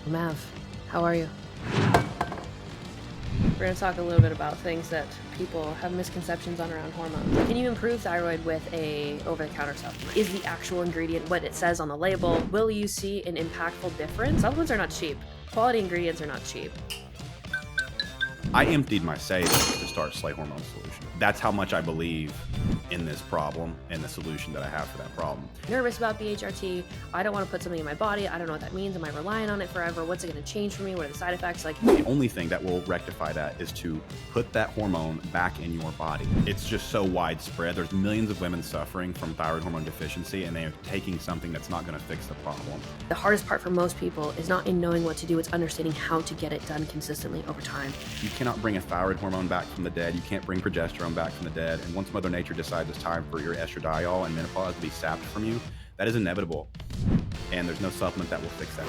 Mav, how are you? We're going to talk a little bit about things that people have misconceptions on around hormones. Can you improve thyroid with a over-the-counter supplement? Is the actual ingredient what it says on the label? Will you see an impactful difference? Supplements are not cheap. Quality ingredients are not cheap. I emptied my savings to start SLAE Hormone Solutions. That's how much I believe in this problem and the solution that I have for that problem. Nervous about BHRT. I don't want to put something in my body. I don't know what that means. Am I relying on it forever? What's it going to change for me? What are the side effects? The only thing that will rectify that is to put that hormone back in your body. It's just so widespread. There's millions of women suffering from thyroid hormone deficiency, and they are taking something that's not going to fix the problem. The hardest part for most people is not in knowing what to do. It's understanding how to get it done consistently over time. You cannot bring a thyroid hormone back from the dead. You can't bring progesterone back from the dead. And once Mother Nature decides it's time for your estradiol and menopause to be sapped from you, that is inevitable. And there's no supplement that will fix that.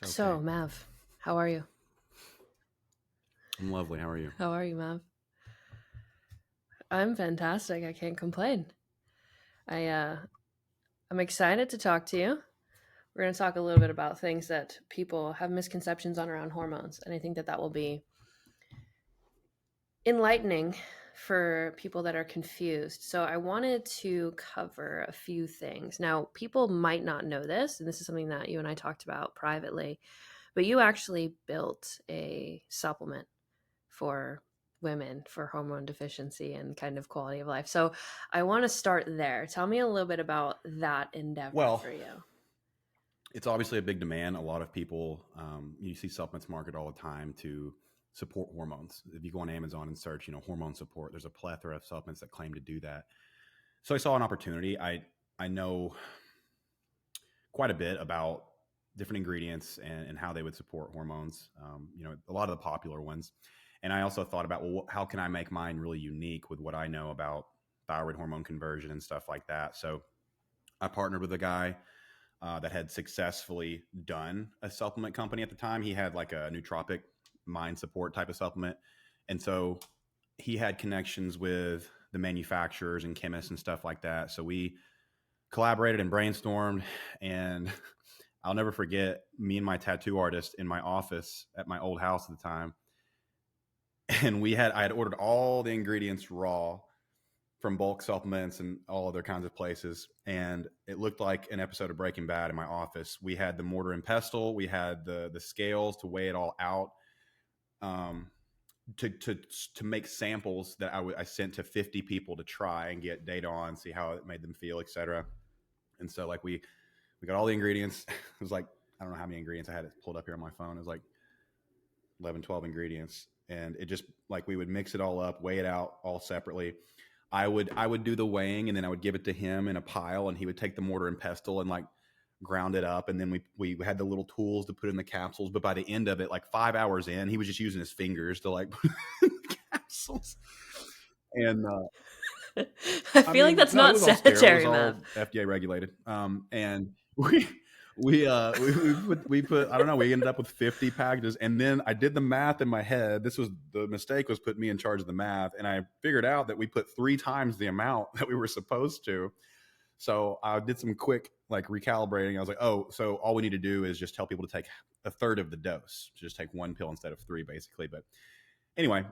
Okay. So, Mav, how are you? I'm lovely. How are you? How are you, Mav? I'm fantastic. I can't complain. I'm excited to talk to you. We're going to talk a little bit about things that people have misconceptions on around hormones. And I think that will be enlightening for people that are confused. So I wanted to cover a few things. Now, people might not know this, and this is something that you and I talked about privately, but you actually built a supplement for women for hormone deficiency and kind of quality of life. So I want to start there. Tell me a little bit about that endeavor for you. It's obviously a big demand. A lot of people, you see supplements marketed all the time to support hormones. If you go on Amazon and search, hormone support, there's a plethora of supplements that claim to do that. So I saw an opportunity. I know quite a bit about different ingredients and how they would support hormones, a lot of the popular ones. And I also thought about, well, how can I make mine really unique with what I know about thyroid hormone conversion and stuff like that? So I partnered with a guy that had successfully done a supplement company at the time. He had like a nootropic mind support type of supplement. And so he had connections with the manufacturers and chemists and stuff like that. So we collaborated and brainstormed, and I'll never forget me and my tattoo artist in my office at my old house at the time. And I had ordered all the ingredients raw from bulk supplements and all other kinds of places. And it looked like an episode of Breaking Bad in my office. We had the mortar and pestle. We had the scales to weigh it all out, to make samples that I sent to 50 people to try and get data on, see how it made them feel, etc. And so like we got all the ingredients. It was like, I don't know how many ingredients I had it pulled up here on my phone. It was like 11, 12 ingredients. And it just like, we would mix it all up, weigh it out all separately. I would do the weighing, and then I would give it to him in a pile, and he would take the mortar and pestle and like ground it up. And then we had the little tools to put in the capsules. But by the end of it, like 5 hours in, he was just using his fingers to like put in the capsules. And I feel like that's not sanitary, man. FDA regulated. And we put, I don't know, we ended up with 50 packages. And then I did the math in my head. The mistake was putting me in charge of the math. And I figured out that we put 3 times the amount that we were supposed to. So I did some quick like recalibrating. I was like, oh, so all we need to do is just tell people to take a third of the dose, to just take 1 pill instead of 3 basically. But anyway,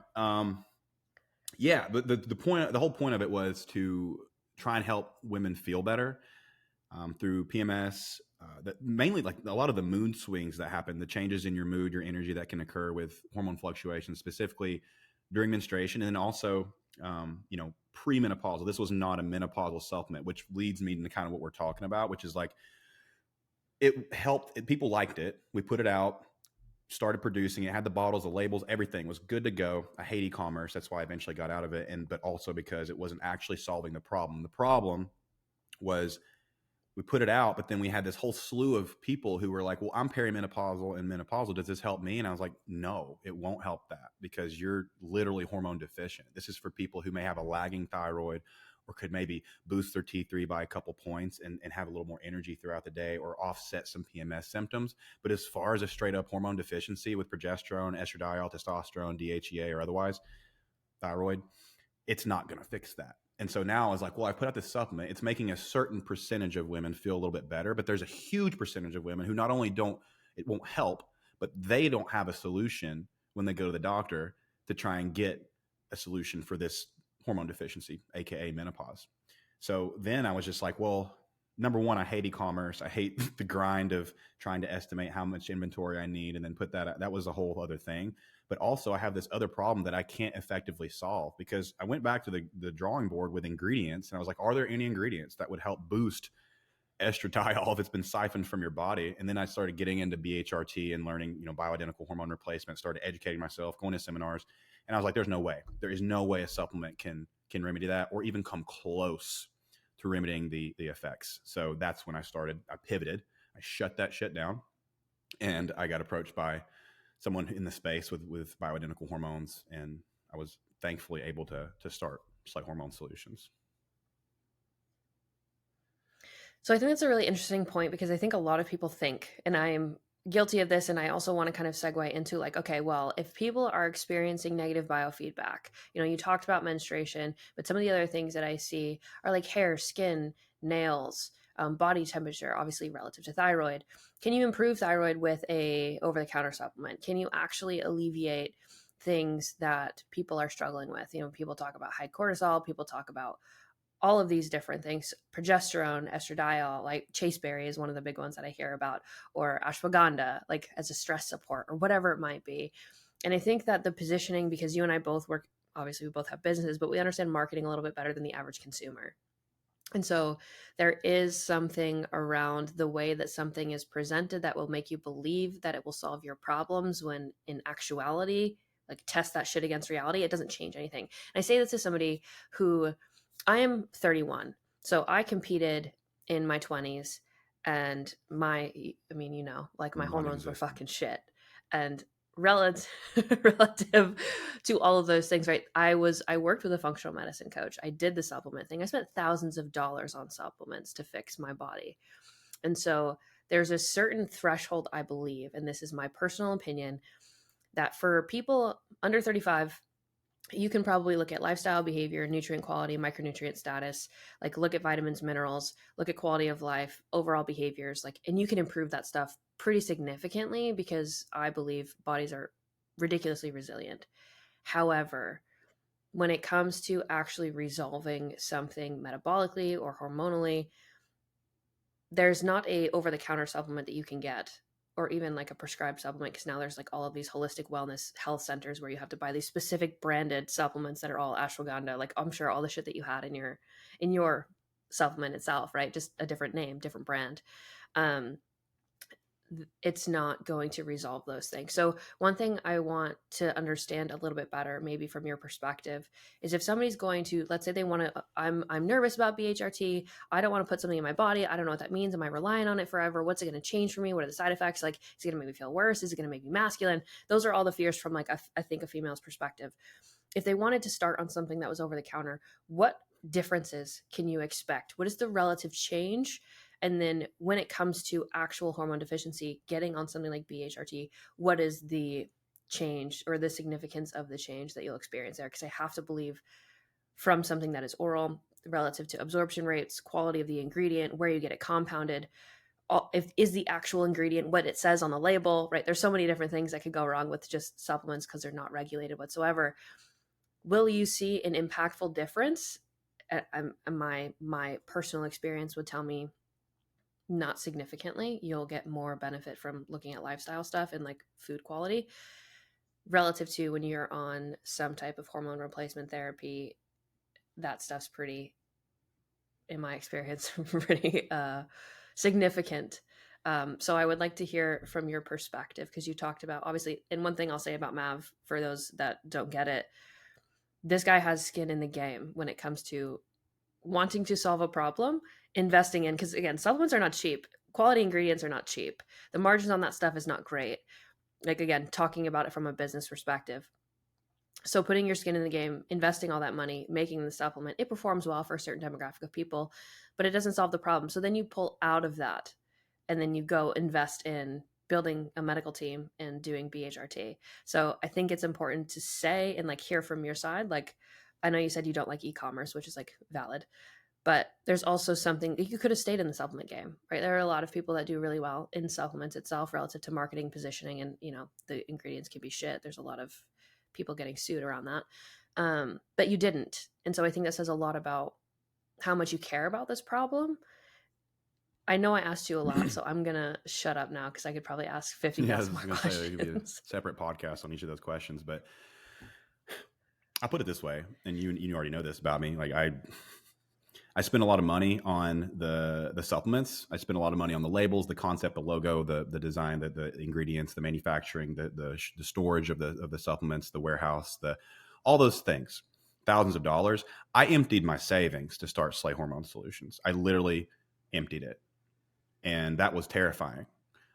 yeah, but the whole point of it was to try and help women feel better through PMS. That mainly like a lot of the mood swings that happen, the changes in your mood, your energy that can occur with hormone fluctuations, specifically during menstruation, and then also, premenopausal. This was not a menopausal supplement, which leads me to kind of what we're talking about, which is like it helped. People liked it. We put it out, started producing it, had the bottles, the labels, everything was good to go. I hate e-commerce. That's why I eventually got out of it. But also because it wasn't actually solving the problem. The problem was we put it out, but then we had this whole slew of people who were like, well, I'm perimenopausal and menopausal. Does this help me? And I was like, no, it won't help that, because you're literally hormone deficient. This is for people who may have a lagging thyroid, or could maybe boost their T3 by a couple points and have a little more energy throughout the day, or offset some PMS symptoms. But as far as a straight up hormone deficiency with progesterone, estradiol, testosterone, DHEA, or otherwise, thyroid, it's not going to fix that. And so now I was like, well, I put out this supplement. It's making a certain percentage of women feel a little bit better, but there's a huge percentage of women who not only don't, it won't help, but they don't have a solution when they go to the doctor to try and get a solution for this hormone deficiency, AKA menopause. So then I was just like, well, number one, I hate e-commerce. I hate the grind of trying to estimate how much inventory I need and then put that. That was a whole other thing. But also, I have this other problem that I can't effectively solve because I went back to the drawing board with ingredients and I was like, are there any ingredients that would help boost estradiol if it's been siphoned from your body? And then I started getting into BHRT and learning, bioidentical hormone replacement, started educating myself, going to seminars. And I was like, there's no way. There is no way a supplement can remedy that or even come close to remedying the effects. So that's when I pivoted. I shut that shit down and I got approached by someone in the space with bioidentical hormones. And I was thankfully able to start SLAE Hormone Solutions. So I think that's a really interesting point because I think a lot of people think, and I'm guilty of this, and I also want to kind of segue into like, okay, well, if people are experiencing negative biofeedback, you talked about menstruation, but some of the other things that I see are like hair, skin, nails, body temperature, obviously relative to thyroid. Can you improve thyroid with a over-the-counter supplement? Can you actually alleviate things that people are struggling with? People talk about high cortisol, people talk about all of these different things, progesterone, estradiol, like chasteberry is one of the big ones that I hear about, or ashwagandha, like as a stress support or whatever it might be. And I think that the positioning, because you and I both work, obviously we both have businesses, but we understand marketing a little bit better than the average consumer. And so there is something around the way that something is presented that will make you believe that it will solve your problems when in actuality, like test that shit against reality, it doesn't change anything. And I say this to somebody who, I am 31. So I competed in my 20s and like my hormones were Non-existent. fucking shit. And relative relative to all of those things, right? I worked with a functional medicine coach. I did the supplement thing. I spent thousands of dollars on supplements to fix my body. And so there's a certain threshold, I believe, and this is my personal opinion, that for people under 35, you can probably look at lifestyle, behavior, nutrient quality, micronutrient status, like look at vitamins, minerals, look at quality of life, overall behaviors, and you can improve that stuff pretty significantly because I believe bodies are ridiculously resilient. However, when it comes to actually resolving something metabolically or hormonally, there's not a over-the-counter supplement that you can get, or even like a prescribed supplement, because now there's like all of these holistic wellness health centers where you have to buy these specific branded supplements that are all ashwagandha, like I'm sure all the shit that you had in your supplement itself, right? Just a different name, different brand. It's not going to resolve those things. So one thing I want to understand a little bit better, maybe from your perspective, is if somebody's going to, let's say they want to, I'm nervous about BHRT. I don't want to put something in my body. I don't know what that means. Am I relying on it forever? What's it going to change for me? What are the side effects? Like, is it going to make me feel worse? Is it going to make me masculine? Those are all the fears from I think a female's perspective. If they wanted to start on something that was over the counter, what differences can you expect? What is the relative change? And then when it comes to actual hormone deficiency, getting on something like BHRT, what is the change or the significance of the change that you'll experience there? Because I have to believe from something that is oral, relative to absorption rates, quality of the ingredient, where you get it compounded, is the actual ingredient what it says on the label, right? There's so many different things that could go wrong with just supplements because they're not regulated whatsoever. Will you see an impactful difference? My personal experience would tell me not significantly. You'll get more benefit from looking at lifestyle stuff and like food quality relative to when you're on some type of hormone replacement therapy. That stuff's pretty, in my experience, pretty significant. So I would like to hear from your perspective, because you talked about, obviously, and one thing I'll say about Mav, for those that don't get it, this guy has skin in the game when it comes to wanting to solve a problem, investing in, because again, supplements are not cheap. Quality ingredients are not cheap. The margins on that stuff is not great. Like, again, talking about it from a business perspective. So putting your skin in the game, investing all that money, making the supplement, it performs well for a certain demographic of people, but it doesn't solve the problem. So then you pull out of that and then you go invest in building a medical team and doing BHRT. So I think it's important to say and like hear from your side, like, I know you said you don't like e-commerce, which is like valid, but there's also something you could have stayed in the supplement game, right? There are a lot of people that do really well in supplements itself relative to marketing, positioning, and the ingredients can be shit. There's a lot of people getting sued around that. But you didn't. And so I think that says a lot about how much you care about this problem. I know I asked you a lot, so I'm gonna shut up now because I could probably ask Yeah, I 50,000 was more going to say there could be a questions. separate podcast on each of those questions, but I'll put it this way, and you already know this about me. Like I spend a lot of money on the supplements. I spend a lot of money on the labels, the concept, the logo, the design, the ingredients, the manufacturing, the storage of the supplements, the warehouse, the all those things. Thousands of dollars. I emptied my savings to start SLAE Hormone Solutions. I literally emptied it, and that was terrifying.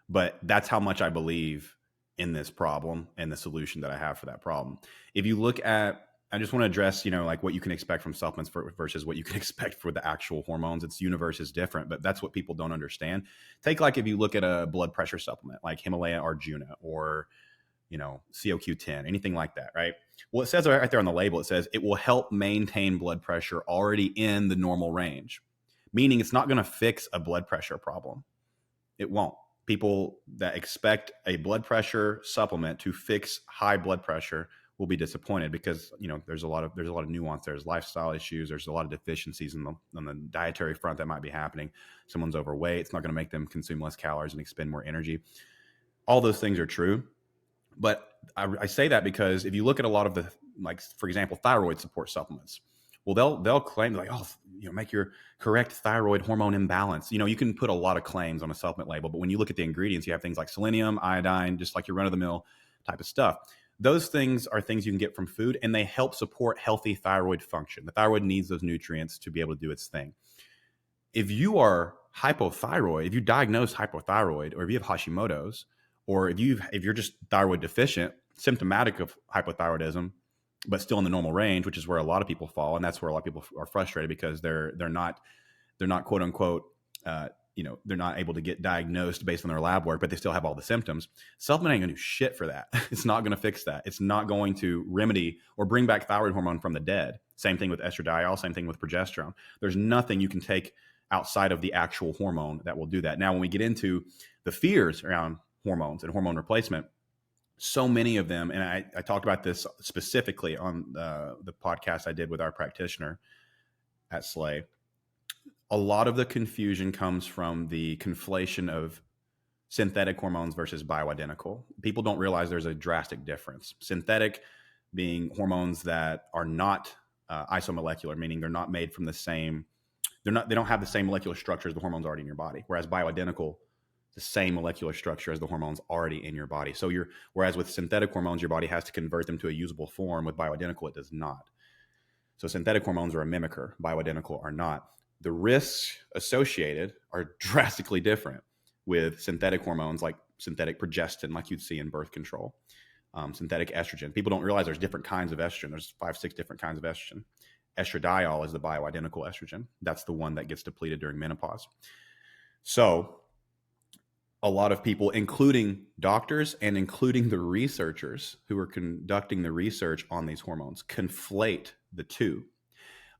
But that's how much I believe in this problem and the solution that I have for that problem. If you look at, I just want to address, like what you can expect from supplements versus what you can expect for the actual hormones. Its universe is different, but that's what people don't understand. Take like if you look at a blood pressure supplement like Himalaya Arjuna or COQ10, anything like that, right? Well, it says right there on the label, it says it will help maintain blood pressure already in the normal range, meaning it's not going to fix a blood pressure problem. It won't. People that expect a blood pressure supplement to fix high blood pressure will be disappointed because there's a lot of nuance. There's lifestyle issues. There's a lot of deficiencies on the dietary front that might be happening. Someone's overweight. It's not going to make them consume less calories and expend more energy. All those things are true, but I say that because if you look at a lot of the, like for example, thyroid support supplements, well, they'll claim like, oh, make your correct thyroid hormone imbalance. You can put a lot of claims on a supplement label, but when you look at the ingredients, you have things like selenium, iodine, just like your run of the mill type of stuff. Those things are things you can get from food, and they help support healthy thyroid function. The thyroid needs those nutrients to be able to do its thing. If you are hypothyroid, if you diagnose hypothyroid, or if you have Hashimoto's, or if you're just thyroid deficient, symptomatic of hypothyroidism, but still in the normal range, which is where a lot of people fall, and that's where a lot of people are frustrated because they're not quote unquote they're not able to get diagnosed based on their lab work, but they still have all the symptoms. Supplement ain't gonna do shit for that. It's not gonna fix that. It's not going to remedy or bring back thyroid hormone from the dead. Same thing with estradiol. Same thing with progesterone. There's nothing you can take outside of the actual hormone that will do that. Now, when we get into the fears around hormones and hormone replacement, so many of them, and I talked about this specifically on the podcast I did with our practitioner at SLAE. A lot of the confusion comes from the conflation of synthetic hormones versus bioidentical. People don't realize there's a drastic difference. Synthetic being hormones that are not isomolecular, meaning they're not made from the same, they don't have the same molecular structure as the hormones already in your body. Whereas bioidentical, the same molecular structure as the hormones already in your body. So whereas with synthetic hormones, your body has to convert them to a usable form. With bioidentical, it does not. So synthetic hormones are a mimicker, bioidentical are not. The risks associated are drastically different with synthetic hormones, like synthetic progestin, like you'd see in birth control, synthetic estrogen. People don't realize there's different kinds of estrogen. There's 5-6 different kinds of estrogen. Estradiol is the bioidentical estrogen. That's the one that gets depleted during menopause. So a lot of people, including doctors and including the researchers who are conducting the research on these hormones, conflate the two.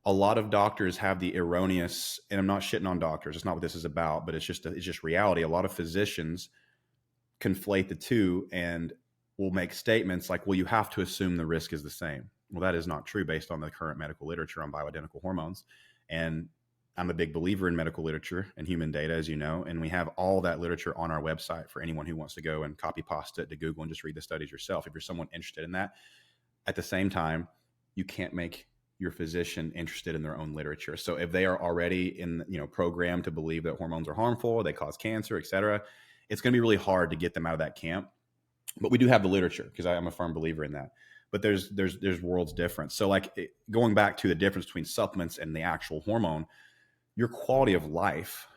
A lot of doctors have the erroneous, and I'm not shitting on doctors, it's not what this is about, but it's just reality. A lot of physicians conflate the two and will make statements like, well, you have to assume the risk is the same. Well, that is not true based on the current medical literature on bioidentical hormones. And I'm a big believer in medical literature and human data, as you know, and we have all that literature on our website for anyone who wants to go and copy pasta it to Google and just read the studies yourself. If you're someone interested in that, at the same time, you can't make your physician interested in their own literature. So if they are already programmed to believe that hormones are harmful, they cause cancer, et cetera, it's going to be really hard to get them out of that camp. But we do have the literature because I'm a firm believer in that. But there's worlds difference. So going back to the difference between supplements and the actual hormone, your quality of life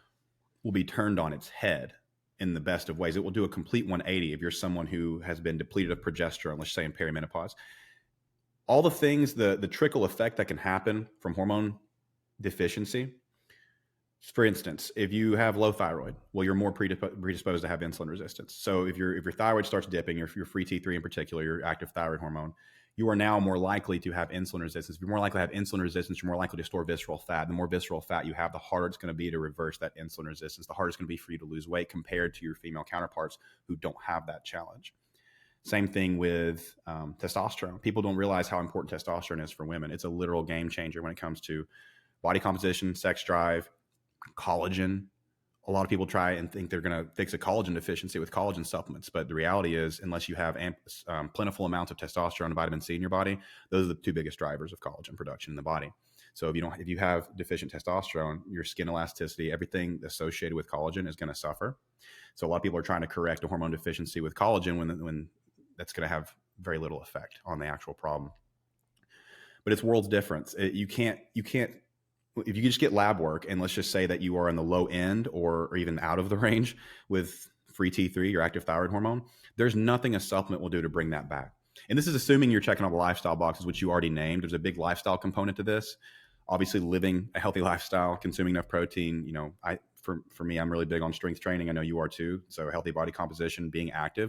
will be turned on its head in the best of ways. It will do a complete 180 if you're someone who has been depleted of progesterone, let's say in perimenopause. All the things, the trickle effect that can happen from hormone deficiency. For instance, if you have low thyroid, well, you're more predisposed to have insulin resistance. So if your thyroid starts dipping, your free T3 in particular, your active thyroid hormone, you are now more likely to have insulin resistance. If you're more likely to have insulin resistance, you're more likely to store visceral fat. The more visceral fat you have, the harder it's going to be to reverse that insulin resistance. The harder it's going to be for you to lose weight compared to your female counterparts who don't have that challenge. Same thing with testosterone. People don't realize how important testosterone is for women. It's a literal game changer when it comes to body composition, sex drive, collagen. A lot of people try and think they're going to fix a collagen deficiency with collagen supplements, but the reality is, unless you have plentiful amounts of testosterone and vitamin C in your body, those are the two biggest drivers of collagen production in the body. So if you have deficient testosterone, your skin elasticity, everything associated with collagen is going to suffer. So a lot of people are trying to correct a hormone deficiency with collagen when that's going to have very little effect on the actual problem. But it's worlds difference. You can't if you just get lab work, and let's just say that you are in the low end or even out of the range with free T3, your active thyroid hormone, there's nothing a supplement will do to bring that back. And this is assuming you're checking all the lifestyle boxes, which you already named. There's a big lifestyle component to this. Obviously, living a healthy lifestyle, consuming enough protein. For me, I'm really big on strength training. I know you are too. So healthy body composition, being active,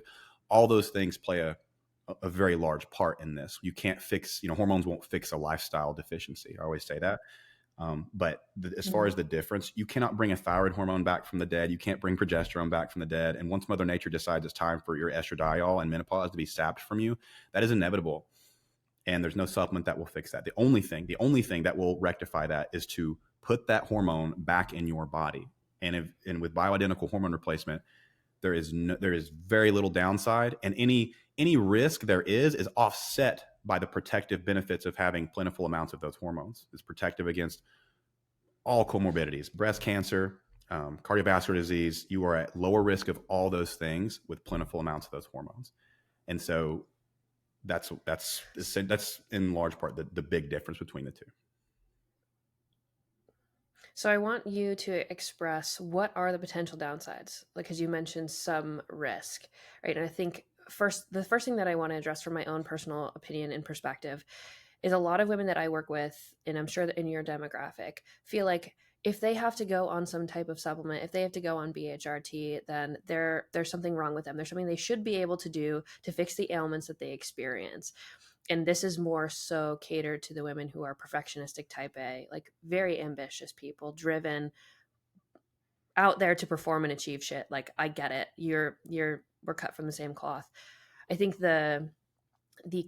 all those things play a very large part in this. You can't fix, hormones won't fix a lifestyle deficiency. I always say that. But as far as the difference, you cannot bring a thyroid hormone back from the dead. You can't bring progesterone back from the dead. And once Mother Nature decides it's time for your estradiol and menopause to be sapped from you, that is inevitable. And there's no supplement that will fix that. The only thing that will rectify that is to put that hormone back in your body. And with bioidentical hormone replacement, there is very little downside, and any risk there is offset by the protective benefits of having plentiful amounts of those hormones. It's protective against all comorbidities, breast cancer, cardiovascular disease. You are at lower risk of all those things with plentiful amounts of those hormones. And so that's in large part the big difference between the two. So I want you to express what are the potential downsides, because you mentioned some risk, right? And I think the first thing that I want to address from my own personal opinion and perspective is a lot of women that I work with, and I'm sure that in your demographic, feel like if they have to go on some type of supplement, if they have to go on BHRT, then there's something wrong with them. There's something they should be able to do to fix the ailments that they experience. And this is more so catered to the women who are perfectionistic type A, like very ambitious people, driven, out there to perform and achieve shit. Like, I get it. We're cut from the same cloth. I think the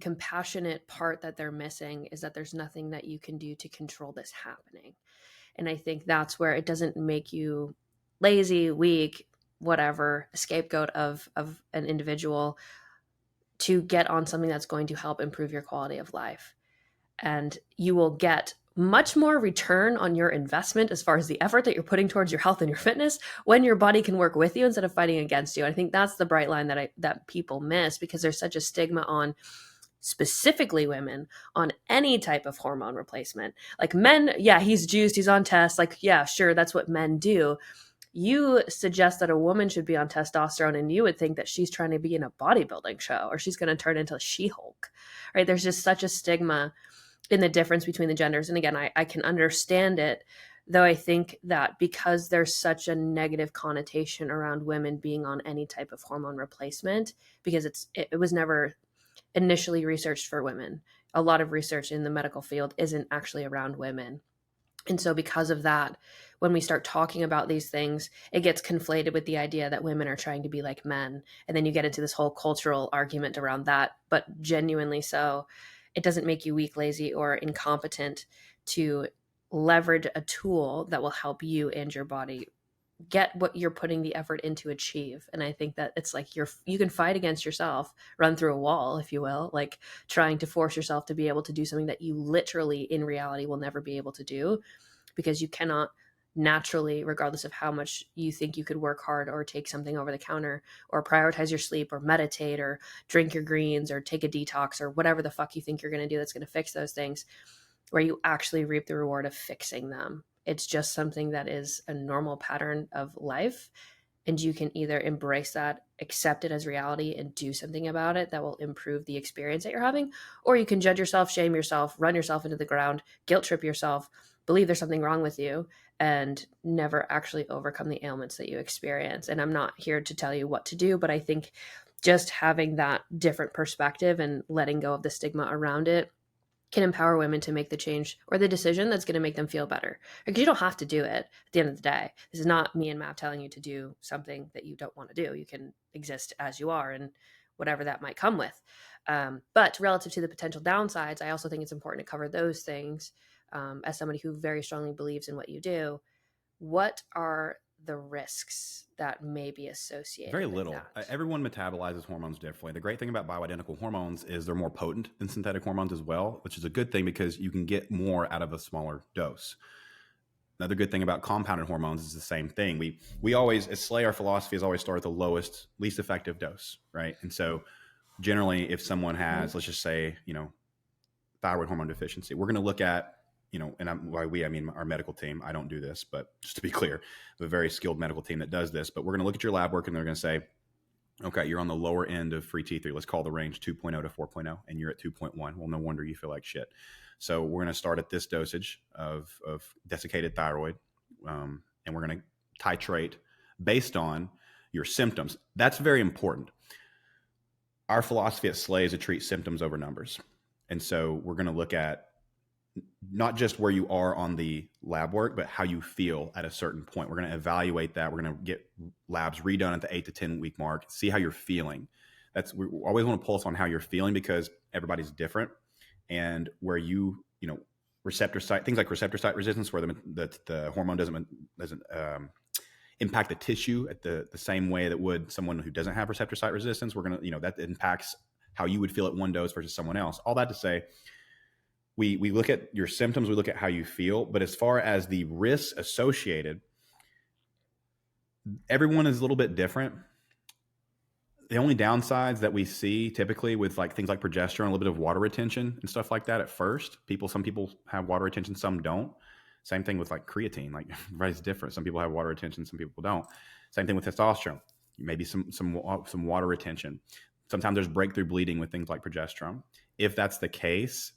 compassionate part that they're missing is that there's nothing that you can do to control this happening. And I think that's where it doesn't make you lazy, weak, whatever, a scapegoat of an individual to get on something that's going to help improve your quality of life. And you will get much more return on your investment as far as the effort that you're putting towards your health and your fitness when your body can work with you instead of fighting against you. I think that's the bright line that people miss, because there's such a stigma on specifically women on any type of hormone replacement. Like men, yeah, he's juiced, he's on tests. Like, yeah, sure, that's what men do. You suggest that a woman should be on testosterone, and you would think that she's trying to be in a bodybuilding show or she's going to turn into a She-Hulk, right? There's just such a stigma in the difference between the genders. And again, I can understand it, though I think that because there's such a negative connotation around women being on any type of hormone replacement, because it was never initially researched for women. A lot of research in the medical field isn't actually around women. And so because of that, when we start talking about these things, it gets conflated with the idea that women are trying to be like men. And then you get into this whole cultural argument around that. But genuinely so, it doesn't make you weak, lazy, or incompetent to leverage a tool that will help you and your body get what you're putting the effort in to achieve. And I think that it's like you can fight against yourself, run through a wall, if you will, like trying to force yourself to be able to do something that you literally in reality will never be able to do, because you cannot naturally, regardless of how much you think you could work hard or take something over the counter or prioritize your sleep or meditate or drink your greens or take a detox or whatever the fuck you think you're going to do that's going to fix those things, where you actually reap the reward of fixing them. It's just something that is a normal pattern of life. And you can either embrace that, accept it as reality, and do something about it that will improve the experience that you're having, or you can judge yourself, shame yourself, run yourself into the ground, guilt trip yourself, believe there's something wrong with you, and never actually overcome the ailments that you experience. And I'm not here to tell you what to do, but I think just having that different perspective and letting go of the stigma around it can empower women to make the change or the decision that's going to make them feel better. Because you don't have to do it at the end of the day. This is not me and Matt telling you to do something that you don't want to do. You can exist as you are and whatever that might come with. But relative to the potential downsides, I also think it's important to cover those things. As somebody who very strongly believes in what you do, what are the risks that may be Very associated with little. that? Everyone metabolizes hormones differently. The great thing about bioidentical hormones is they're more potent than synthetic hormones as well, which is a good thing because you can get more out of a smaller dose. Another good thing about compounded hormones is the same thing. We always, at SLAE, our philosophy is always start at the lowest, least effective dose, right? And so generally, if someone has, let's just say, thyroid hormone deficiency, we're going to look at, and by we, I mean our medical team. I don't do this, but just to be clear, we have a very skilled medical team that does this. But we're going to look at your lab work and they're going to say, okay, you're on the lower end of free T3. Let's call the range 2.0 to 4.0, and you're at 2.1. Well, no wonder you feel like shit. So we're going to start at this dosage of desiccated thyroid, and we're going to titrate based on your symptoms. That's very important. Our philosophy at SLAE is to treat symptoms over numbers. And so we're going to look at not just where you are on the lab work, but how you feel at a certain point. We're going to evaluate that. We're going to get labs redone at the 8 to 10 week mark, see how you're feeling. We always want to pulse on how you're feeling because everybody's different. And where receptor site, things like receptor site resistance, where the hormone doesn't impact the tissue at the same way that would someone who doesn't have receptor site resistance. We're going to, that impacts how you would feel at one dose versus someone else. All that to say, we look at your symptoms, we look at how you feel, but as far as the risks associated, everyone is a little bit different. The only downsides that we see typically with things like progesterone, a little bit of water retention and stuff like that at first. Some people have water retention, some don't. Same thing with creatine. Everybody's different. Some people have water retention, some people don't. Same thing with testosterone. Maybe some water retention. Sometimes there's breakthrough bleeding with things like progesterone. If that's the case,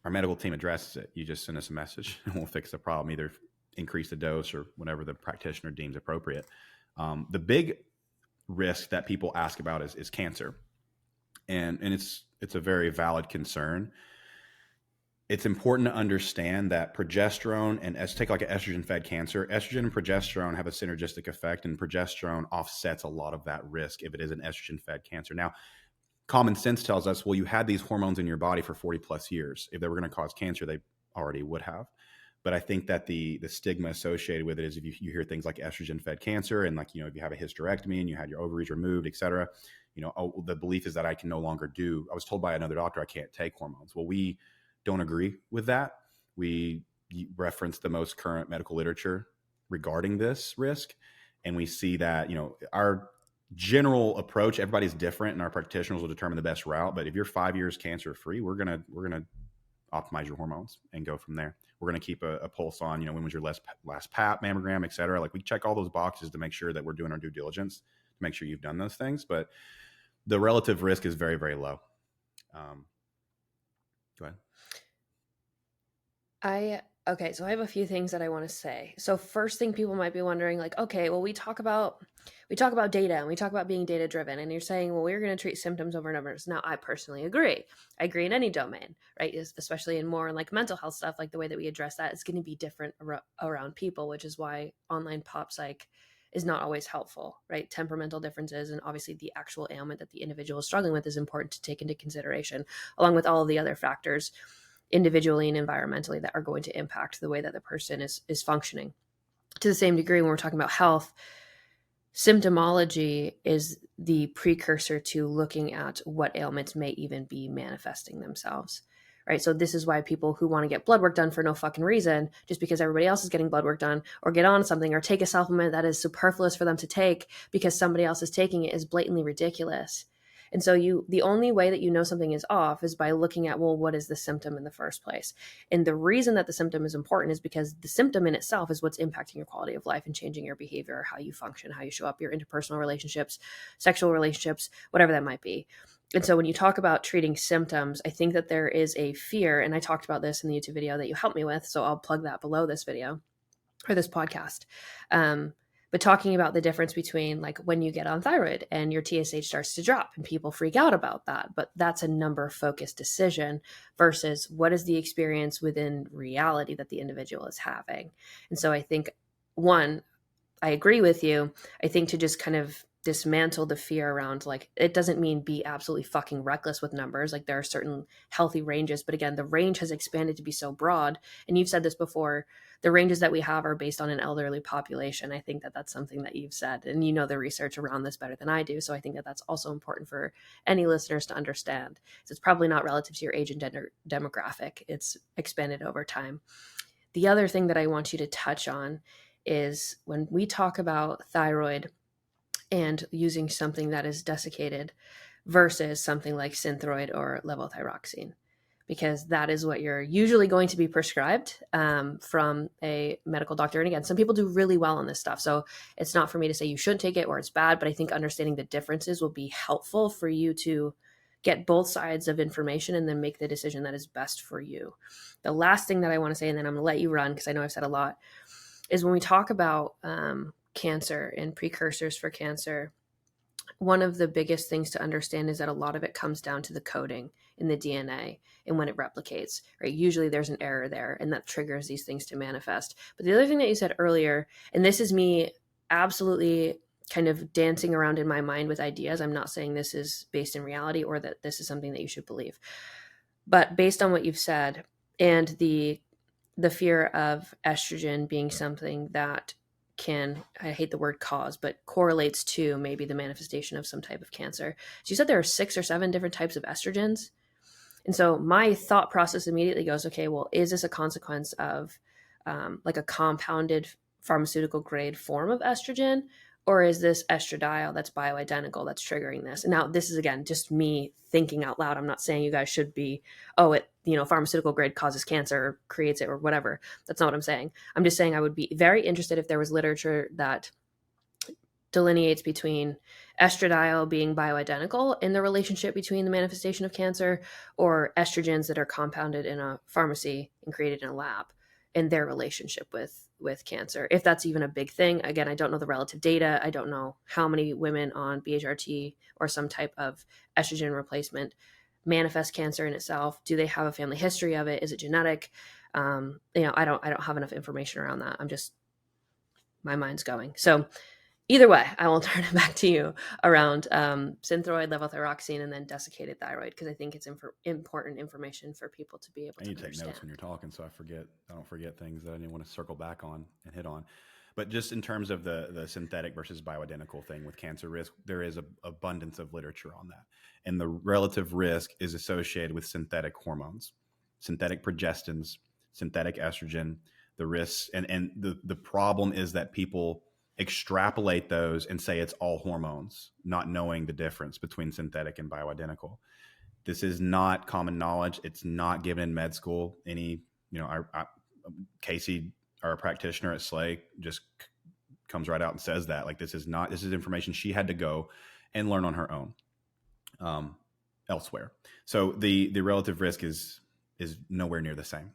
our medical team addresses it. You just send us a message and we'll fix the problem, either increase the dose or whatever the practitioner deems appropriate. The big risk that people ask about is cancer. And it's a very valid concern. It's important to understand that progesterone and take like an estrogen-fed cancer, estrogen and progesterone have a synergistic effect, and progesterone offsets a lot of that risk if it is an estrogen-fed cancer. Now, common sense tells us, well, you had these hormones in your body for 40 plus years. If they were going to cause cancer, they already would have. But I think that the stigma associated with it is if you hear things like estrogen-fed cancer and if you have a hysterectomy and you had your ovaries removed, et cetera, the belief is that I can no longer I was told by another doctor I can't take hormones. Well, we don't agree with that. We reference the most current medical literature regarding this risk. And we see that, our general approach, everybody's different and our practitioners will determine the best route. But if you're 5 years cancer free, we're going to optimize your hormones and go from there. We're going to keep a pulse on, when was your last PAP, mammogram, et cetera. We check all those boxes to make sure that we're doing our due diligence to make sure you've done those things. But the relative risk is very, very low. Go ahead. Okay, so I have a few things that I want to say. So first thing people might be wondering, okay, well, we talk about data and we talk about being data driven, and you're saying, well, we're going to treat symptoms over numbers. Now, I personally agree. I agree in any domain, right? Especially in more mental health stuff, the way that we address that is going to be different around people, which is why online pop psych is not always helpful, right? Temperamental differences and obviously the actual ailment that the individual is struggling with is important to take into consideration, along with all of the other factors individually and environmentally that are going to impact the way that the person is functioning. To the same degree, when we're talking about health, symptomology is the precursor to looking at what ailments may even be manifesting themselves, right? So this is why people who want to get blood work done for no fucking reason, just because everybody else is getting blood work done, or get on something, or take a supplement that is superfluous for them to take because somebody else is taking it, is blatantly ridiculous. And so the only way that you know something is off is by looking at, well, what is the symptom in the first place? And the reason that the symptom is important is because the symptom in itself is what's impacting your quality of life and changing your behavior, how you function, how you show up, your interpersonal relationships, sexual relationships, whatever that might be. And so when you talk about treating symptoms, I think that there is a fear, and I talked about this in the YouTube video that you helped me with, so I'll plug that below this video or this podcast. But talking about the difference between like when you get on thyroid and your TSH starts to drop and people freak out about that, but that's a number focused decision versus what is the experience within reality that the individual is having. And so I think, one, I agree with you. I think to just kind of dismantle the fear around, like, it doesn't mean be absolutely fucking reckless with numbers. Like, there are certain healthy ranges, but again, the range has expanded to be so broad. And you've said this before, the ranges that we have are based on an elderly population. I think that that's something that you've said, and you know the research around this better than I do. So I think that that's also important for any listeners to understand. So it's probably not relative to your age and gender demographic. It's expanded over time. The other thing that I want you to touch on is when we talk about thyroid and using something that is desiccated versus something like Synthroid or levothyroxine, because that is what you're usually going to be prescribed from a medical doctor. And again, some people do really well on this stuff. So it's not for me to say you shouldn't take it or it's bad, but I think understanding the differences will be helpful for you to get both sides of information and then make the decision that is best for you. The last thing that I want to say, and then I'm going to let you run because I know I've said a lot, is when we talk about cancer and precursors for cancer, one of the biggest things to understand is that a lot of it comes down to the coding in the DNA and when it replicates, right? Usually there's an error there and that triggers these things to manifest. But the other thing that you said earlier, and this is me absolutely kind of dancing around in my mind with ideas. I'm not saying this is based in reality or that this is something that you should believe. But based on what you've said and the fear of estrogen being something that can, I hate the word cause, but correlates to maybe the manifestation of some type of cancer. So you said there are 6 or 7 different types of estrogens. And so my thought process immediately goes, okay, well, is this a consequence of like a compounded pharmaceutical grade form of estrogen? Or is this estradiol that's bioidentical that's triggering this? And now this is, again, just me thinking out loud. I'm not saying you guys should be, oh, it, pharmaceutical grade causes cancer or creates it or whatever. That's not what I'm saying. I'm just saying I would be very interested if there was literature that delineates between estradiol being bioidentical in the relationship between the manifestation of cancer or estrogens that are compounded in a pharmacy and created in a lab and their relationship with cancer, if that's even a big thing. Again, I don't know the relative data. I don't know how many women on BHRT or some type of estrogen replacement manifest cancer in itself. Do they have a family history of it? Is it genetic? I don't have enough information around that. My mind's going. So either way, I will turn it back to you around Synthroid, levothyroxine, and then desiccated thyroid, because I think it's important information for people to be able to understand. Take notes when you're talking, so I don't forget things that I didn't want to circle back on and hit on. But just in terms of the synthetic versus bioidentical thing with cancer risk, there is an abundance of literature on that. And the relative risk is associated with synthetic hormones, synthetic progestins, synthetic estrogen, the risks. And the problem is that people extrapolate those and say it's all hormones, not knowing the difference between synthetic and bioidentical. This is not common knowledge. It's not given in med school. Casey, our practitioner at SLAE, just comes right out and says that, like, this is information she had to go and learn on her own elsewhere. So the relative risk is nowhere near the same.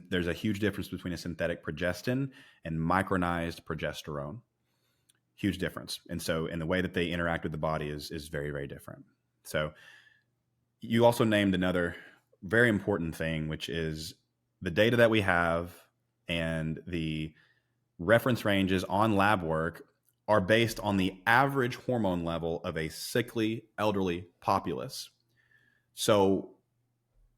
There's a huge difference between a synthetic progestin and micronized progesterone. Huge difference. And the way that they interact with the body is very, very different. So you also named another very important thing, which is the data that we have and the reference ranges on lab work are based on the average hormone level of a sickly elderly populace. So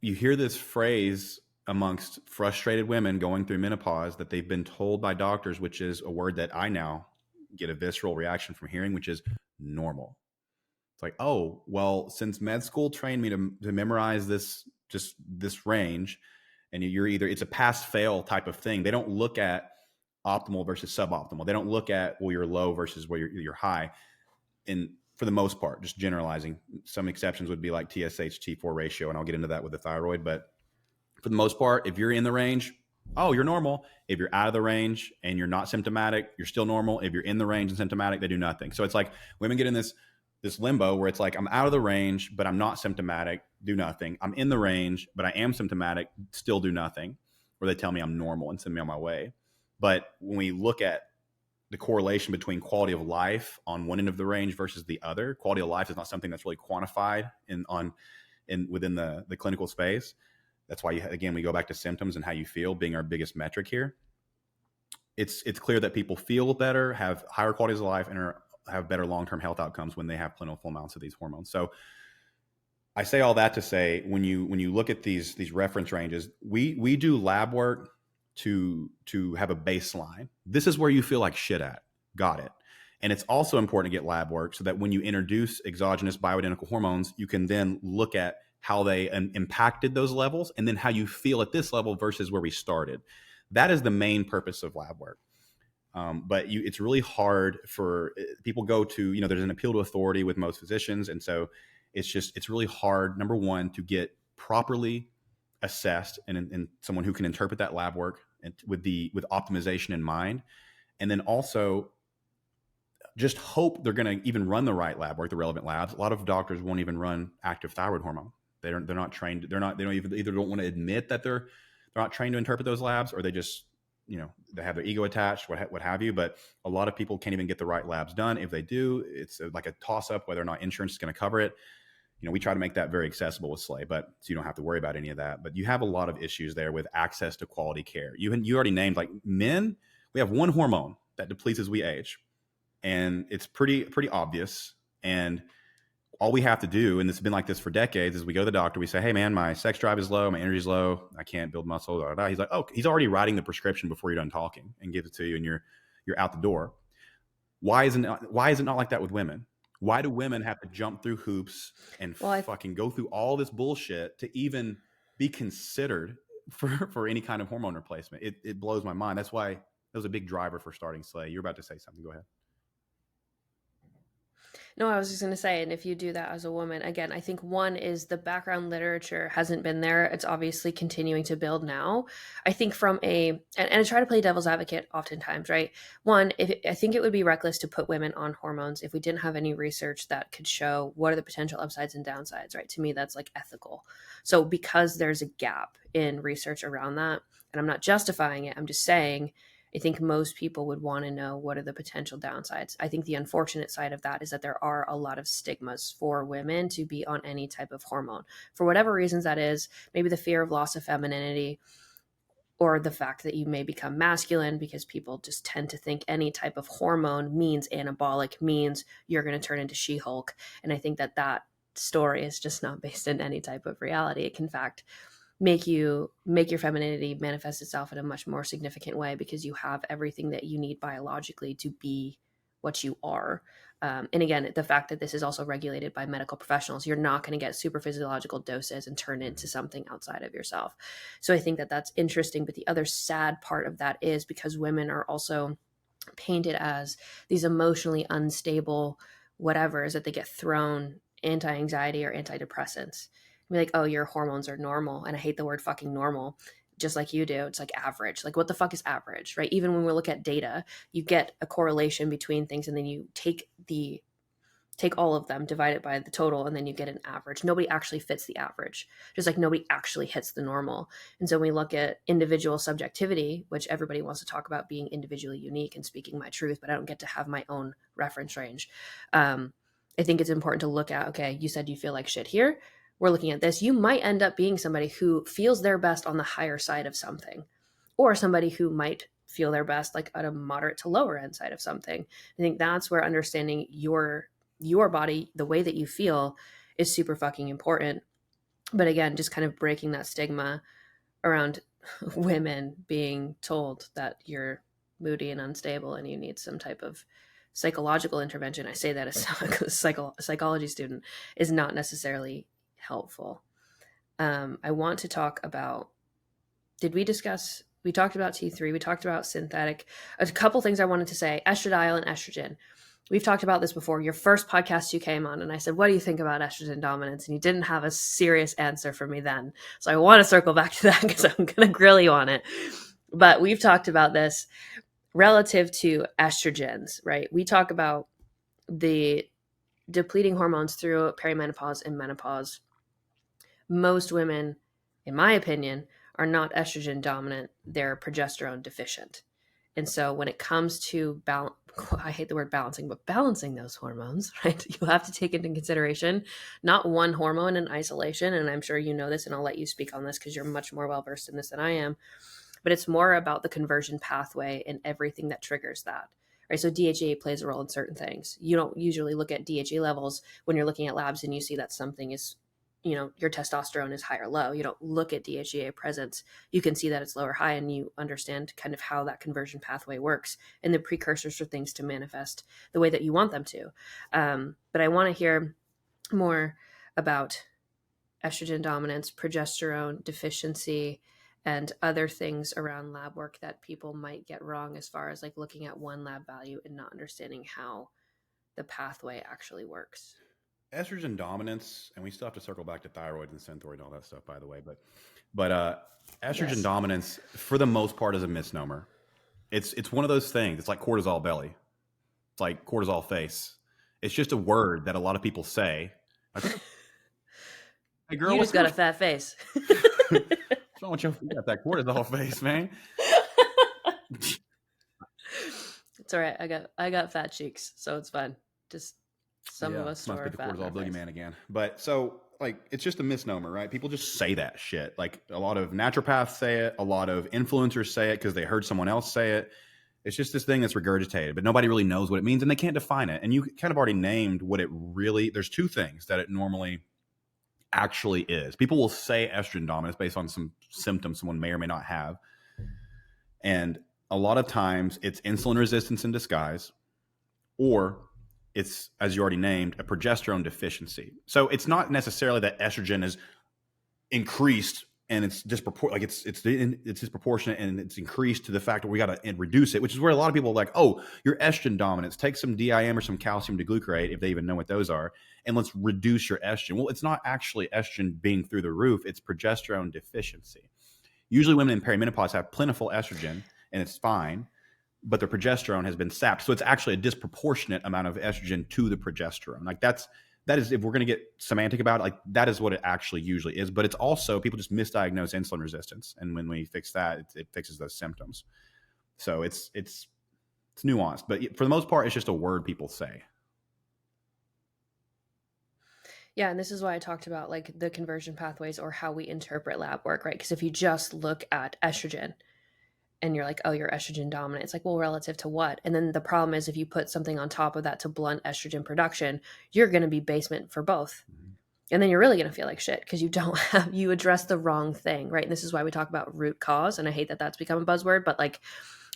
you hear this phrase amongst frustrated women going through menopause that they've been told by doctors, which is a word that I now get a visceral reaction from hearing, which is normal. It's like, oh, well, since med school trained me to memorize this range, and it's a pass fail type of thing. They don't look at optimal versus suboptimal. They don't look at, well, you're low versus where you're high. And for the most part, just generalizing, some exceptions would be like TSH T4 ratio, and I'll get into that with the thyroid. But for the most part, if you're in the range, oh, you're normal. If you're out of the range and you're not symptomatic, you're still normal. If you're in the range and symptomatic, they do nothing. So it's like women get in this limbo where it's like, I'm out of the range, but I'm not symptomatic, do nothing. I'm in the range, but I am symptomatic, still do nothing. Or they tell me I'm normal and send me on my way. But when we look at the correlation between quality of life on one end of the range versus the other. Quality of life is not something that's really quantified within the clinical space. That's why, again, we go back to symptoms and how you feel being our biggest metric here. It's clear that people feel better, have higher qualities of life, and have better long-term health outcomes when they have plentiful amounts of these hormones. So I say all that to say, when you look at these reference ranges, we do lab work to have a baseline. This is where you feel like shit at. Got it. And it's also important to get lab work so that when you introduce exogenous bioidentical hormones, you can then look at how they impacted those levels and then how you feel at this level versus where we started. That is the main purpose of lab work. But it's really hard for people go to, there's an appeal to authority with most physicians. And so it's really hard, number one, to get properly assessed and someone who can interpret that lab work and with optimization in mind. And then also just hope they're going to even run the right lab work, the relevant labs. A lot of doctors won't even run active thyroid hormone. They're not trained. They don't even either don't want to admit that they're not trained to interpret those labs, or they just, they have their ego attached, what have you. But a lot of people can't even get the right labs done. If they do, it's like a toss up whether or not insurance is going to cover it. We try to make that very accessible with SLAE, so you don't have to worry about any of that. But you have a lot of issues there with access to quality care. You already named, like, men, we have one hormone that depletes as we age, and it's pretty obvious. And all we have to do, and it's been like this for decades, is we go to the doctor, we say, hey man, my sex drive is low, my energy is low, I can't build muscle, blah, blah, blah. He's like, oh, he's already writing the prescription before you're done talking and gives it to you, and you're out the door. Why is it not like that with women? Why do women have to jump through hoops and fucking go through all this bullshit to even be considered for any kind of hormone replacement? It blows my mind. That's why that was a big driver for starting SLAE. You're about to say something. Go ahead. No, I was just going to say, and if you do that as a woman, again, I think one is the background literature hasn't been there. It's obviously continuing to build now. I think and I try to play devil's advocate oftentimes, right? One, I think it would be reckless to put women on hormones if we didn't have any research that could show what are the potential upsides and downsides, right? To me, that's like ethical. So because there's a gap in research around that, and I'm not justifying it, I'm just saying, I think most people would want to know what are the potential downsides. I think the unfortunate side of that is that there are a lot of stigmas for women to be on any type of hormone. For whatever reasons that is, maybe the fear of loss of femininity, or the fact that you may become masculine, because people just tend to think any type of hormone means anabolic, means you're going to turn into She-Hulk. And I think that story is just not based in any type of reality. It can, in fact, make your femininity manifest itself in a much more significant way, because you have everything that you need biologically to be what you are. And again, the fact that this is also regulated by medical professionals, you're not going to get super physiological doses and turn into something outside of yourself. So I think that that's interesting. But the other sad part of that is because women are also painted as these emotionally unstable whatevers, that they get thrown anti-anxiety or antidepressants. Be like, oh, your hormones are normal. And I hate the word fucking normal, just like you do. It's like average. Like, what the fuck is average, right? Even when we look at data, you get a correlation between things, and then you take all of them, divide it by the total, and then you get an average. Nobody actually fits the average, just like nobody actually hits the normal. And so when we look at individual subjectivity, which everybody wants to talk about being individually unique and speaking my truth, but I don't get to have my own reference range. I think it's important to look at, okay, you said you feel like shit here. We're looking at this. You might end up being somebody who feels their best on the higher side of something, or somebody who might feel their best like at a moderate to lower end side of something. I think that's where understanding your body, the way that you feel, is super fucking important. But again, just kind of breaking that stigma around women being told that you're moody and unstable and you need some type of psychological intervention. I say that as a psychology student, is not necessarily helpful. I want to talk about, we talked about T3, we talked about synthetic, a couple things I wanted to say, estradiol and estrogen. We've talked about this before. Your first podcast you came on, and I said, what do you think about estrogen dominance? And you didn't have a serious answer for me then. So I want to circle back to that because I'm going to grill you on it. But we've talked about this relative to estrogens, right? We talk about the depleting hormones through perimenopause and menopause. Most women, in my opinion, are not estrogen dominant. They're progesterone deficient. And so when it comes to balance, I hate the word balancing, but balancing those hormones, right? You have to take into consideration not one hormone in isolation. And I'm sure you know this, and I'll let you speak on this because you're much more well versed in this than I am. But it's more about the conversion pathway and everything that triggers that. Right. So DHEA plays a role in certain things. You don't usually look at DHEA levels when you're looking at labs and you see that something is, your testosterone is high or low. You don't look at DHEA presence. You can see that it's low or high, and you understand kind of how that conversion pathway works and the precursors for things to manifest the way that you want them to. But I want to hear more about estrogen dominance, progesterone deficiency, and other things around lab work that people might get wrong as far as like looking at one lab value and not understanding how the pathway actually works. Estrogen dominance, and we still have to circle back to thyroid and synthroid and all that stuff, by the way. But estrogen Yes. dominance, for the most part, is a misnomer. It's one of those things. It's like cortisol belly. It's like cortisol face. It's just a word that a lot of people say. Like, hey girl, You what's just got going a fat face. on with you? You got that cortisol face, man. It's all right. I got fat cheeks, so it's fine. Just some of Yeah, us must store be the fat in cortisol our face. boogeyman again. But so, like, it's just a misnomer, right? People just say that shit. Like, a lot of naturopaths say it, a lot of influencers say it because they heard someone else say it. It's just this thing that's regurgitated, but nobody really knows what it means and they can't define it. And you kind of already named what it really, there's two things that it normally actually is. People will say estrogen dominance based on some symptoms someone may or may not have. And a lot of times it's insulin resistance in disguise, or it's, as you already named, a progesterone deficiency. So it's not necessarily that estrogen is increased and it's disproportionate and it's increased to the fact that we got to reduce it, which is where a lot of people are like, oh, you're estrogen dominance. Take some DIM or some calcium deglucarate, if they even know what those are, and let's reduce your estrogen. Well, it's not actually estrogen being through the roof. It's progesterone deficiency. Usually women in perimenopause have plentiful estrogen and it's fine, but their progesterone has been sapped. So it's actually a disproportionate amount of estrogen to the progesterone. Like that is, if we're going to get semantic about it, like that is what it actually usually is. But it's also, people just misdiagnose insulin resistance. And when we fix that, it fixes those symptoms. So it's nuanced, but for the most part, it's just a word people say. Yeah, and this is why I talked about like the conversion pathways or how we interpret lab work, right? Because if you just look at estrogen and you're like, oh, you're estrogen dominant, it's like, well, relative to what? And then the problem is if you put something on top of that to blunt estrogen production, you're going to be basement for both. Mm-hmm. And then you're really going to feel like shit because you address the wrong thing, right? And this is why we talk about root cause. And I hate that that's become a buzzword, but like,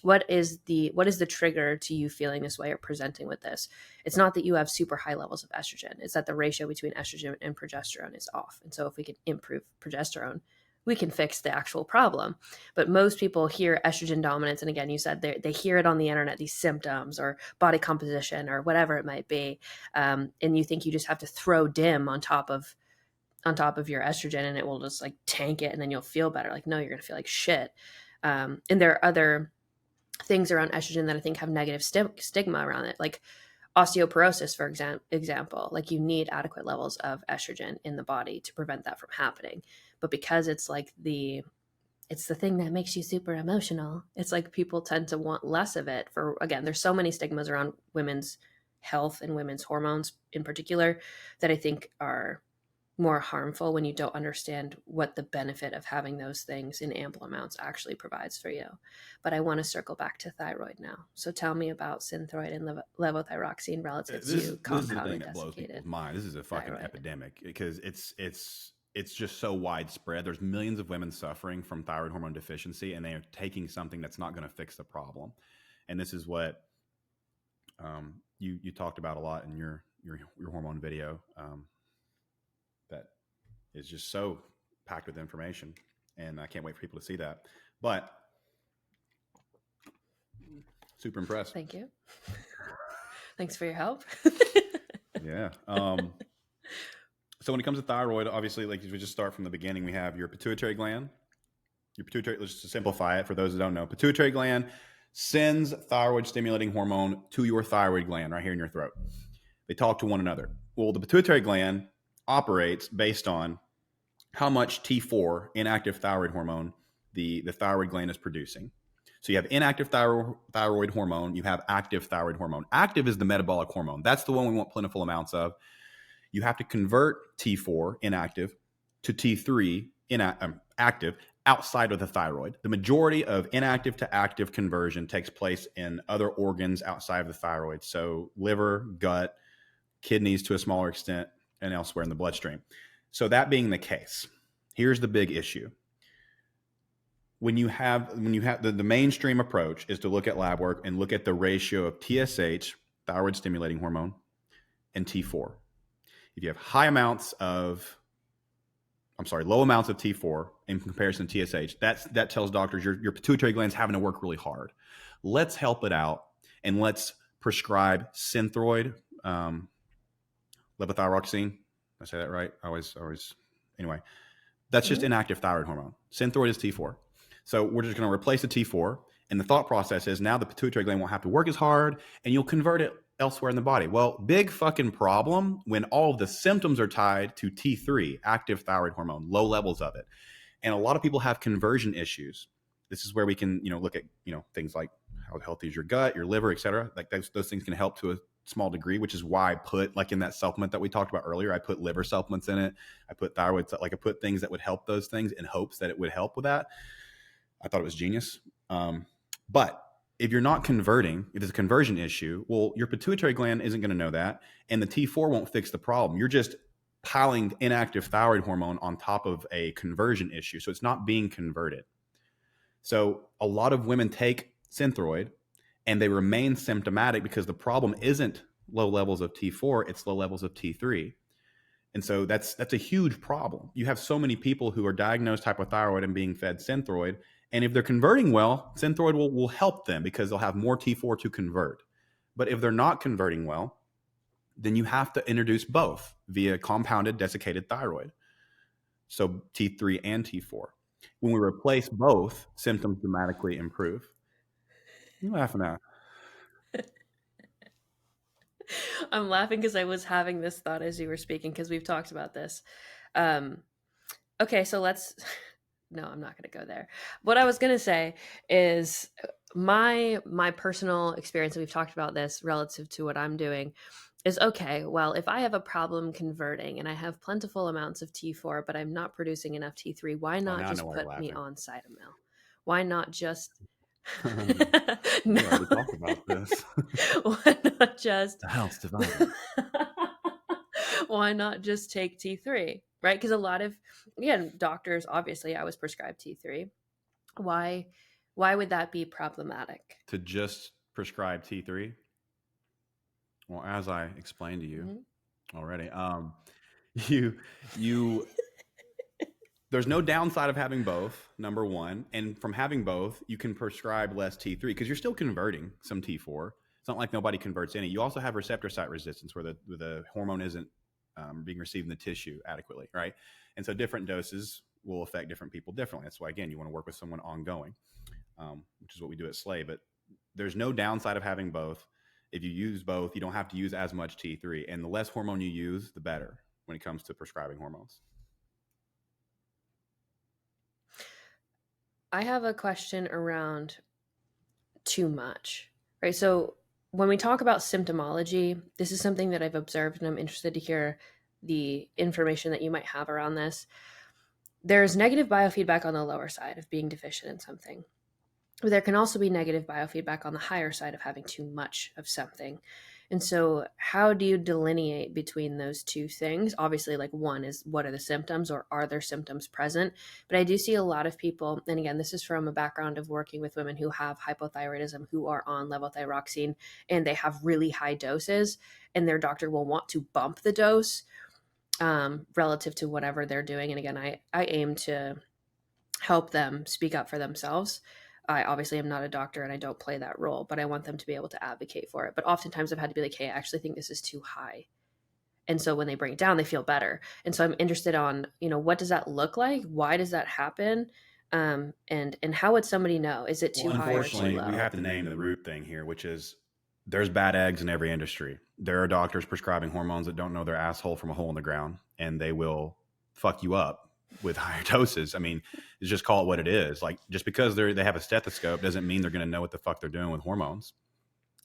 what is the trigger to you feeling this way or presenting with this? It's not that you have super high levels of estrogen. It's that the ratio between estrogen and progesterone is off. And so if we can improve progesterone, we can fix the actual problem. But most people hear estrogen dominance, and again, you said they hear it on the internet, these symptoms or body composition or whatever it might be, and you think you just have to throw DIM on top of your estrogen and it will just like tank it and then you'll feel better. Like, no, you're gonna feel like shit. And there are other things around estrogen that I think have negative stigma around it, like osteoporosis, for example. Like, you need adequate levels of estrogen in the body to prevent that from happening. But because it's like it's the thing that makes you super emotional, it's like people tend to want less of it. For, again, there's so many stigmas around women's health and women's hormones in particular that I think are more harmful when you don't understand what the benefit of having those things in ample amounts actually provides for you. But I want to circle back to thyroid now. So tell me about synthroid and levothyroxine relative This to is the thing compounded that blows desiccated people's mind. This is a fucking thyroid. epidemic because it's just so widespread. There's millions of women suffering from thyroid hormone deficiency, and they are taking something that's not going to fix the problem. And this is what you talked about a lot in your hormone video. That is just so packed with information, and I can't wait for people to see that. But super impressed. Thank you. Thanks for your help. Yeah. So when it comes to thyroid, obviously, like, if we just start from the beginning, we have your pituitary gland. Your pituitary, let's just simplify it for those that don't know. Pituitary gland sends thyroid stimulating hormone to your thyroid gland right here in your throat. They talk to one another. Well, the pituitary gland operates based on how much T4, inactive thyroid hormone, the thyroid gland is producing. So you have inactive thyroid hormone, you have active thyroid hormone. Active is the metabolic hormone. That's the one we want plentiful amounts of. You have to convert T4 inactive to T3 active outside of the thyroid. The majority of inactive to active conversion takes place in other organs outside of the thyroid. So liver, gut, kidneys to a smaller extent, and elsewhere in the bloodstream. So that being the case, here's the big issue. When you have the mainstream approach is to look at lab work and look at the ratio of TSH, thyroid stimulating hormone, and T4. If you have low amounts of T4 in comparison to TSH, that tells doctors your pituitary gland's having to work really hard. Let's help it out and let's prescribe Synthroid, levothyroxine. Did I say that right? Anyway, that's just inactive thyroid hormone. Synthroid is T4. So we're just going to replace the T4. And the thought process is now the pituitary gland won't have to work as hard and you'll convert it elsewhere in the body. Well, big fucking problem when all of the symptoms are tied to T3, active thyroid hormone, low levels of it. And a lot of people have conversion issues. This is where we can, look at, things like how healthy is your gut, your liver, et cetera. Like those things can help to a small degree, which is why I put, like in that supplement that we talked about earlier, I put liver supplements in it. I put thyroid, I put things that would help those things in hopes that it would help with that. I thought it was genius. But if you're not converting, if it's a conversion issue, well, your pituitary gland isn't going to know that. And the T4 won't fix the problem. You're just piling inactive thyroid hormone on top of a conversion issue. So it's not being converted. So a lot of women take Synthroid and they remain symptomatic because the problem isn't low levels of T4, it's low levels of T3. And so that's a huge problem. You have so many people who are diagnosed hypothyroid and being fed Synthroid. And if they're converting well, Synthroid will help them because they'll have more T4 to convert. But if they're not converting well, then you have to introduce both via compounded desiccated thyroid. So T3 and T4. When we replace both, symptoms dramatically improve. You're laughing at. I'm laughing because I was having this thought as you were speaking because we've talked about this. Okay, so let's. No, I'm not going to go there. What I was going to say is my personal experience, and we've talked about this relative to what I'm doing, is okay. Well, if I have a problem converting and I have plentiful amounts of T4, but I'm not producing enough T3, why not just put me on Cytomel? Why not just We already talked about this. Why not just The house divided. Why not just take T3, right? Because a lot of, again, doctors, obviously I was prescribed T3. Why would that be problematic? To just prescribe T3? Well, as I explained to you already, you there's no downside of having both, number one. And from having both, you can prescribe less T3 because you're still converting some T4. It's not like nobody converts any. You also have receptor site resistance where the hormone isn't being received in the tissue adequately, right? And so different doses will affect different people differently. That's why, again, you want to work with someone ongoing, which is what we do at SLAE. But there's no downside of having both. If you use both, you don't have to use as much T3. And the less hormone you use, the better when it comes to prescribing hormones. I have a question around too much, right? So when we talk about symptomology, this is something that I've observed, and I'm interested to hear the information that you might have around this. There's negative biofeedback on the lower side of being deficient in something. But there can also be negative biofeedback on the higher side of having too much of something. And so how do you delineate between those two things? Obviously, like one is what are the symptoms or are there symptoms present? But I do see a lot of people, and again, this is from a background of working with women who have hypothyroidism, who are on levothyroxine, and they have really high doses, and their doctor will want to bump the dose relative to whatever they're doing. And again, I aim to help them speak up for themselves. I obviously am not a doctor and I don't play that role, but I want them to be able to advocate for it. But oftentimes I've had to be like, hey, I actually think this is too high. And so when they bring it down, they feel better. And so I'm interested on, what does that look like? Why does that happen? And how would somebody know? Is it too high or too low? We have to name the root thing here, which is there's bad eggs in every industry. There are doctors prescribing hormones that don't know their asshole from a hole in the ground, and they will fuck you up with higher doses. I mean, just call it what it is. Like, just because they have a stethoscope doesn't mean they're going to know what the fuck they're doing with hormones.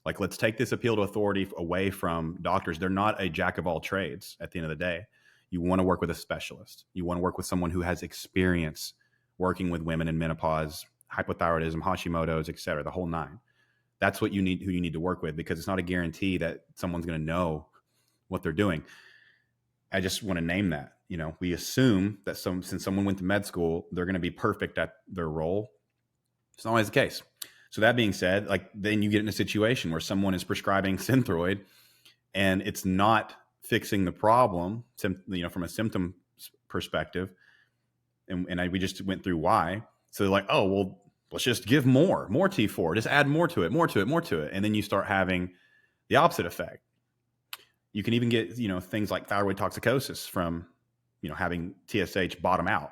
Like, let's take this appeal to authority away from doctors. They're not a jack of all trades at the end of the day. You want to work with a specialist. You want to work with someone who has experience working with women in menopause, hypothyroidism, Hashimoto's, et cetera, the whole nine. That's what you need, who you need to work with, because it's not a guarantee that someone's going to know what they're doing. I just want to name that. You know, we assume that since someone went to med school, they're going to be perfect at their role. It's not always the case. So that being said, like, then you get in a situation where someone is prescribing Synthroid and it's not fixing the problem, you know, from a symptom perspective. And we just went through why. So they're like, oh, well, let's just give more T4, just add more to it. And then you start having the opposite effect. You can even get, you know, things like thyroid toxicosis from, you know, having TSH bottom out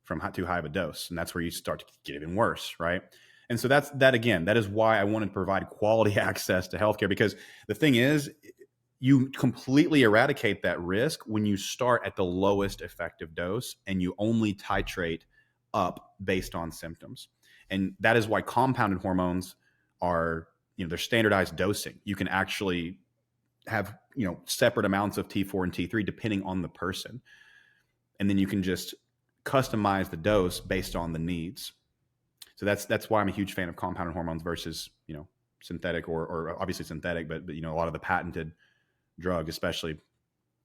from too high of a dose. And that's where you start to get even worse, right? And so that is why I wanted to provide quality access to healthcare, because the thing is, you completely eradicate that risk when you start at the lowest effective dose and you only titrate up based on symptoms. And that is why compounded hormones are, you know, they're standardized dosing. You can actually have, you know, separate amounts of T4 and T3 depending on the person. And then you can just customize the dose based on the needs. So that's why I'm a huge fan of compounded hormones versus, you know, synthetic or obviously synthetic, but you know, a lot of the patented drugs, especially,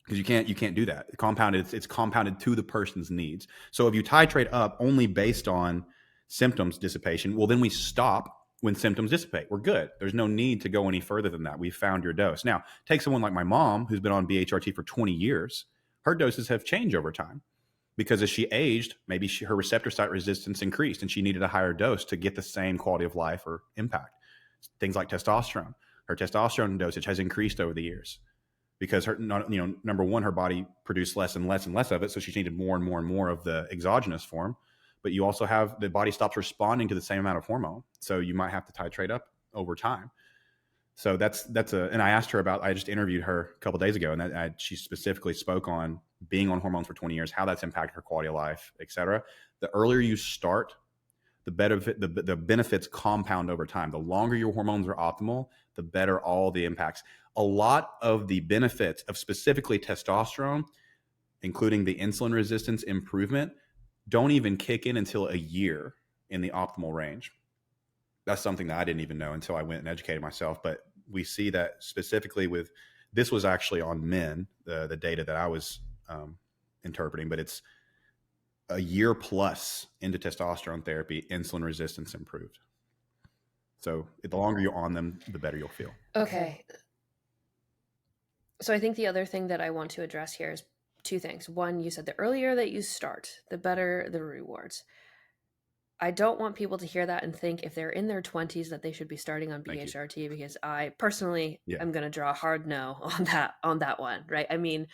because you can't do that. Compounded, it's compounded to the person's needs. So if you titrate up only based on symptoms dissipation, well, then we stop when symptoms dissipate. We're good. There's no need to go any further than that. We've found your dose. Now, take someone like my mom who's been on BHRT for 20 years. Her doses have changed over time, because as she aged, maybe her receptor site resistance increased and she needed a higher dose to get the same quality of life or impact. Things like testosterone. Her testosterone dosage has increased over the years because her, you know, number one, her body produced less and less and less of it. So she needed more and more and more of the exogenous form. But you also have the body stops responding to the same amount of hormone. So you might have to titrate up over time. So and I asked her about, I just interviewed her a couple of days ago, and she specifically spoke on being on hormones for 20 years, how that's impacted her quality of life, et cetera. The earlier you start, the better, the benefits compound over time. The longer your hormones are optimal, the better all the impacts. A lot of the benefits of specifically testosterone, including the insulin resistance improvement, don't even kick in until a year in the optimal range. That's something that I didn't even know until I went and educated myself. But we see that specifically with, this was actually on men, the data that I was interpreting, but it's a year plus into testosterone therapy, insulin resistance improved. So the longer you're on them, the better you'll feel. Okay. So I think the other thing that I want to address here is two things. One, you said the earlier that you start, the better the rewards. I don't want people to hear that and think if they're in their 20s that they should be starting on BHRT, because I personally am going to draw a hard no on that one, right? I mean,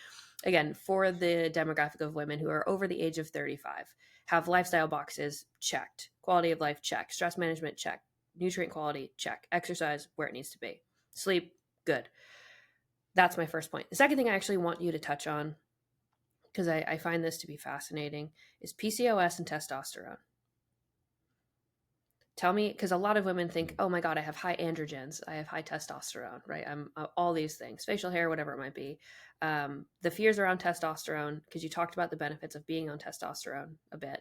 again, for the demographic of women who are over the age of 35, have lifestyle boxes checked, quality of life check, stress management check, nutrient quality check, exercise where it needs to be, sleep good. That's my first point. The second thing I actually want you to touch on, because I find this to be fascinating, is PCOS and testosterone. Tell me, because a lot of women think, oh my God, I have high androgens, I have high testosterone, right? I'm all these things, facial hair, whatever it might be. The fears around testosterone, because you talked about the benefits of being on testosterone a bit.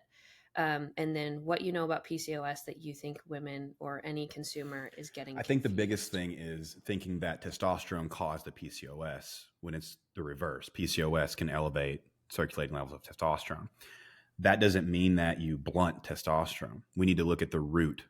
And then what you know about PCOS that you think women or any consumer is getting. I think the biggest thing is thinking that testosterone caused the PCOS, when it's the reverse. PCOS can elevate circulating levels of testosterone. That doesn't mean that you blunt testosterone. We need to look at the root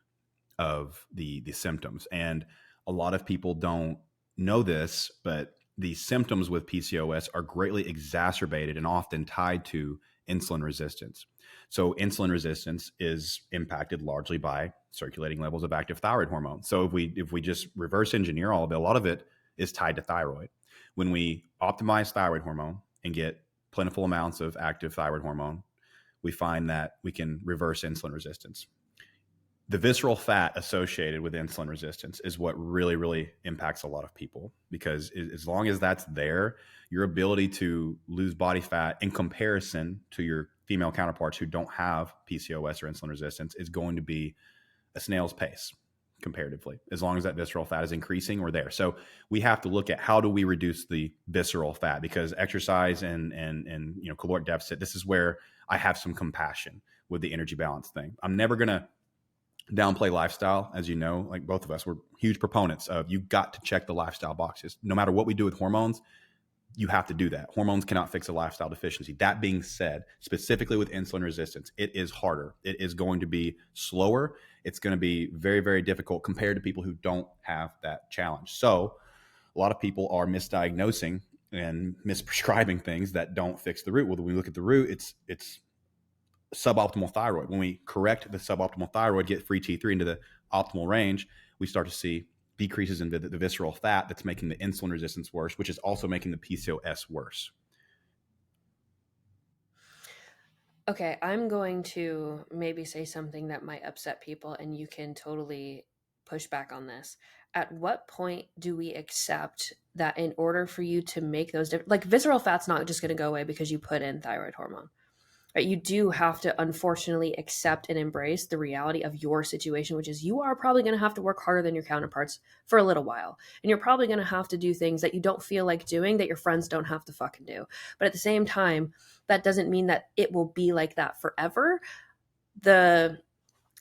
of the symptoms. And a lot of people don't know this, but the symptoms with PCOS are greatly exacerbated and often tied to insulin resistance. So insulin resistance is impacted largely by circulating levels of active thyroid hormone. So if we just reverse engineer all of it, a lot of it is tied to thyroid. When we optimize thyroid hormone and get plentiful amounts of active thyroid hormone, we find that we can reverse insulin resistance. The visceral fat associated with insulin resistance is what really, really impacts a lot of people, because as long as that's there, your ability to lose body fat in comparison to your female counterparts who don't have PCOS or insulin resistance is going to be a snail's pace comparatively, as long as that visceral fat is increasing or there. So we have to look at how do we reduce the visceral fat, because exercise and caloric deficit, this is where I have some compassion with the energy balance thing. I'm never going to downplay lifestyle. As you know, like both of us, we're huge proponents of, you got to check the lifestyle boxes. No matter what we do with hormones, you have to do that. Hormones cannot fix a lifestyle deficiency. That being said, specifically with insulin resistance, it is harder. It is going to be slower. It's going to be very, very difficult compared to people who don't have that challenge. So a lot of people are misdiagnosing and misprescribing things that don't fix the root. Well, when we look at the root, it's suboptimal thyroid. When we correct the suboptimal thyroid, get free T3 into the optimal range, we start to see decreases in the visceral fat that's making the insulin resistance worse, which is also making the PCOS worse. Okay, I'm going to maybe say something that might upset people, and you can totally push back on this. At what point do we accept that in order for you to make those different, like visceral fat's not just going to go away because you put in thyroid hormone, right? You do have to unfortunately accept and embrace the reality of your situation, which is you are probably going to have to work harder than your counterparts for a little while. And you're probably going to have to do things that you don't feel like doing that your friends don't have to fucking do. But at the same time, that doesn't mean that it will be like that forever. The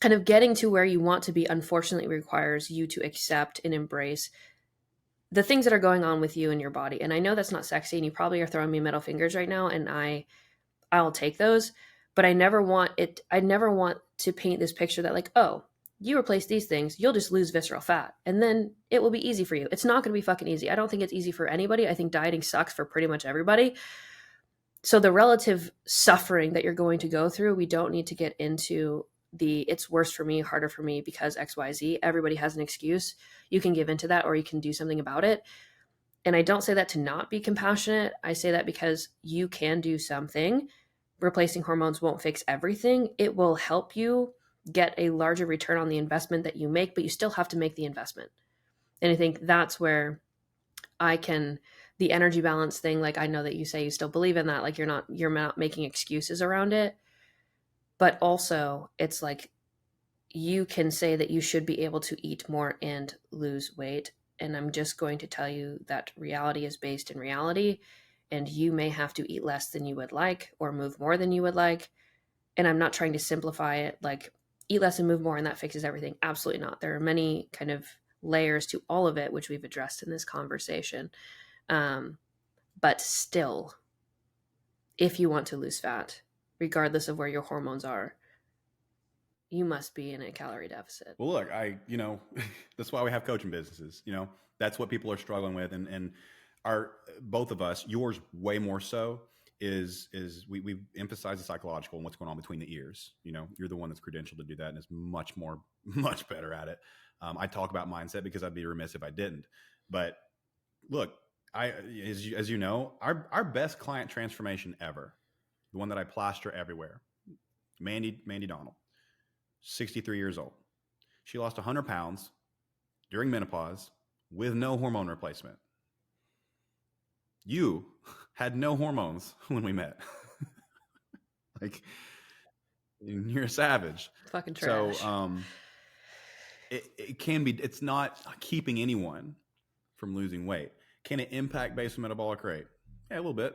kind of getting to where you want to be unfortunately requires you to accept and embrace the things that are going on with you and your body. And I know that's not sexy, and you probably are throwing me middle fingers right now, and I'll take those, but I never want to paint this picture that like, oh, you replace these things, you'll just lose visceral fat and then it will be easy for you. It's not going to be fucking easy. I don't think it's easy for anybody. I think dieting sucks for pretty much everybody. So the relative suffering that you're going to go through, we don't need to get into the it's worse for me, harder for me because XYZ. Everybody has an excuse. You can give into that or you can do something about it. And I don't say that to not be compassionate. I say that because you can do something. Replacing hormones won't fix everything. It will help you get a larger return on the investment that you make, but you still have to make the investment. And I think that's where the energy balance thing, like I know that you say you still believe in that, like you're not making excuses around it. But also it's like you can say that you should be able to eat more and lose weight. And I'm just going to tell you that reality is based in reality. And you may have to eat less than you would like or move more than you would like. And I'm not trying to simplify it like eat less and move more and that fixes everything. Absolutely not. There are many kind of layers to all of it, which we've addressed in this conversation. But still, if you want to lose fat, regardless of where your hormones are, you must be in a calorie deficit. Well, look, that's why we have coaching businesses. That's what people are struggling with. And our, both of us, yours way more so, is we emphasize the psychological and what's going on between the ears. You're the one that's credentialed to do that and is much more, much better at it. I talk about mindset because I'd be remiss if I didn't. But look, as you know, our best client transformation ever, the one that I plaster everywhere, Mandy Donald, 63 years old. She lost 100 pounds during menopause with no hormone replacement. You had no hormones when we met. Like, you're a savage. Fucking trash. So it can be, it's not keeping anyone from losing weight. Can it impact basal metabolic rate? Yeah, a little bit.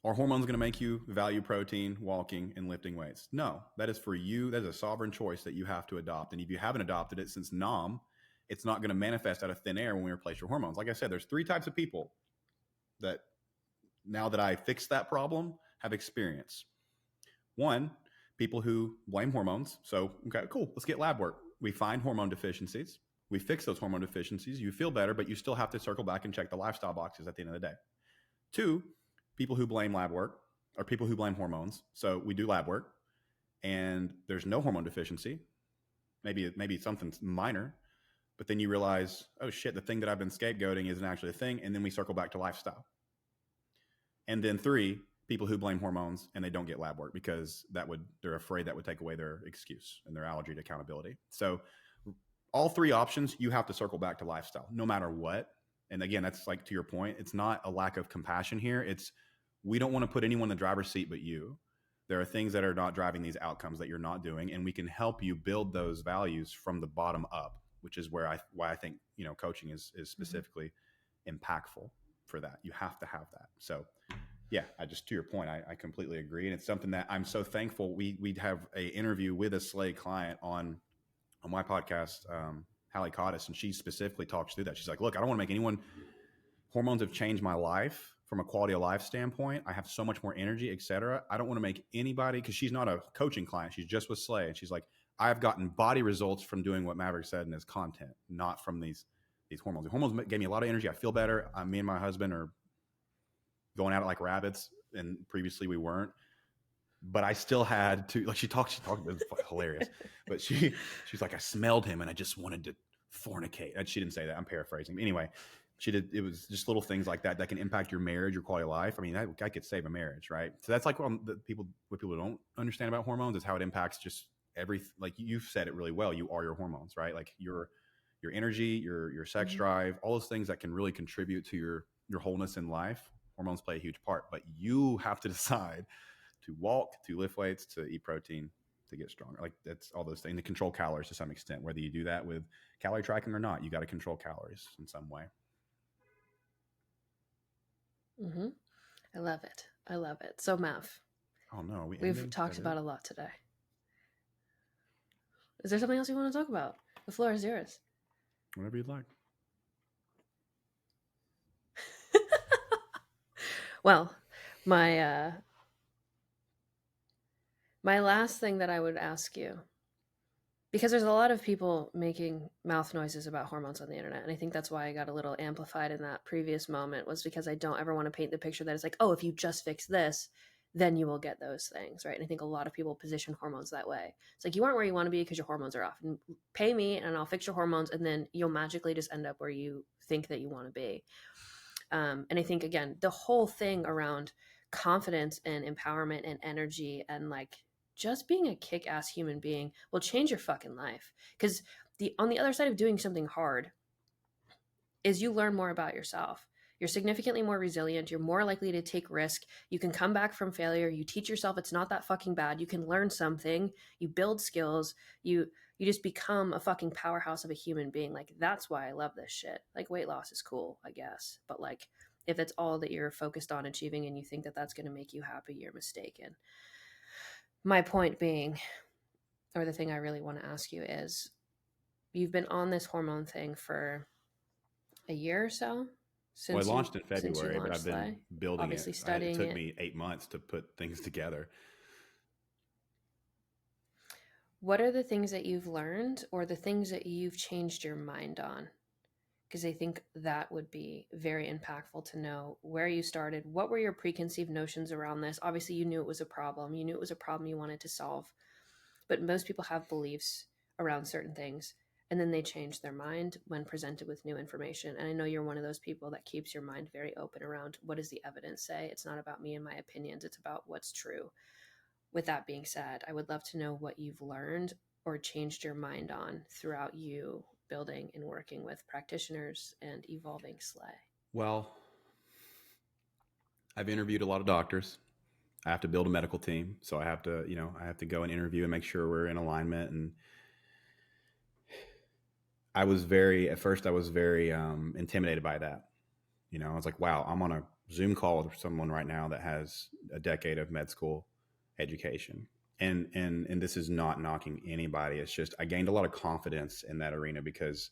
Are hormones going to make you value protein, walking, and lifting weights? No, that is for you. That is a sovereign choice that you have to adopt. And if you haven't adopted it since NOM, it's not going to manifest out of thin air when we replace your hormones. Like I said, there's 3 types of people that, now that I fixed that problem, have experience. 1, people who blame hormones. So, okay, cool, let's get lab work. We find hormone deficiencies. We fix those hormone deficiencies. You feel better, but you still have to circle back and check the lifestyle boxes at the end of the day. 2, people who blame lab work or people who blame hormones. So we do lab work and there's no hormone deficiency. Maybe something minor, but then you realize, oh shit, the thing that I've been scapegoating isn't actually a thing. And then we circle back to lifestyle. And then 3, people who blame hormones and they don't get lab work because they're afraid that would take away their excuse and their allergy to accountability. So all three options, you have to circle back to lifestyle no matter what. And again, that's like to your point, it's not a lack of compassion here. It's we don't want to put anyone in the driver's seat but you. There are things that are not driving these outcomes that you're not doing, and we can help you build those values from the bottom up, which is why I think coaching is specifically impactful for that. You have to have that. So yeah, I just to your point, I completely agree, and it's something that I'm so thankful. We'd have a interview with a SLAE client on my podcast, Hallie Cottis, and she specifically talks through that. She's like, look, I don't want to make anyone. Hormones have changed my life from a quality of life standpoint. I have so much more energy, et cetera. I don't want to make anybody, because she's not a coaching client. She's just with SLAE. And she's like, I've gotten body results from doing what Maverick said in his content, not from these hormones. The hormones gave me a lot of energy. I feel better. Me and my husband are going at it like rabbits, and previously we weren't. But I still had to, like, she talked, it was hilarious. But she's like, I smelled him and I just wanted to fornicate. And she didn't say that. I'm paraphrasing. But anyway, she did. It was just little things like that that can impact your marriage, your quality of life. I mean, I could save a marriage, right? So that's like what people don't understand about hormones is how it impacts just everything. Like you've said it really well. You are your hormones, right? Like your energy, your sex drive, all those things that can really contribute to your wholeness in life. Hormones play a huge part, but you have to decide to walk, to lift weights, to eat protein, to get stronger. Like that's all those things. To control calories to some extent, whether you do that with calorie tracking or not, you got to control calories in some way. Mm-hmm. I love it. I love it. So Mav. Oh no, we've talked about a lot today. Is there something else you want to talk about? The floor is yours. Whatever you'd like. Well, my last thing that I would ask you, because there's a lot of people making mouth noises about hormones on the internet, and I think that's why I got a little amplified in that previous moment, was because I don't ever want to paint the picture that it's like, oh, if you just fix this, then you will get those things, right? And I think a lot of people position hormones that way. It's like, you aren't where you want to be because your hormones are off. And pay me and I'll fix your hormones, and then you'll magically just end up where you think that you want to be. And I think, again, the whole thing around confidence and empowerment and energy and like just being a kick-ass human being will change your fucking life. Because on the other side of doing something hard is you learn more about yourself. You're significantly more resilient. You're more likely to take risk. You can come back from failure. You teach yourself it's not that fucking bad. You can learn something. You build skills. You just become a fucking powerhouse of a human being. Like, that's why I love this shit. Like, weight loss is cool, I guess. But like, if it's all that you're focused on achieving and you think that that's going to make you happy, you're mistaken. My point being, or the thing I really want to ask you is, you've been on this hormone thing for a year or so? Well, I launched in February, but I've been SLAE, building obviously it. studying It took me 8 months to put things together. What are the things that you've learned or the things that you've changed your mind on? Because I think that would be very impactful to know where you started. What were your preconceived notions around this? Obviously, you knew it was a problem. You knew it was a problem you wanted to solve. But most people have beliefs around certain things, and then they change their mind when presented with new information. And I know you're one of those people that keeps your mind very open around what does the evidence say? It's not about me and my opinions. It's about what's true. With that being said, I would love to know what you've learned or changed your mind on throughout you building and working with practitioners and evolving SLAE. Well, I've interviewed a lot of doctors. I have to build a medical team. So I have to, go and interview and make sure we're in alignment. And at first I was very intimidated by that. I was like, wow, I'm on a Zoom call with someone right now that has a decade of med school education. And this is not knocking anybody. It's just, I gained a lot of confidence in that arena because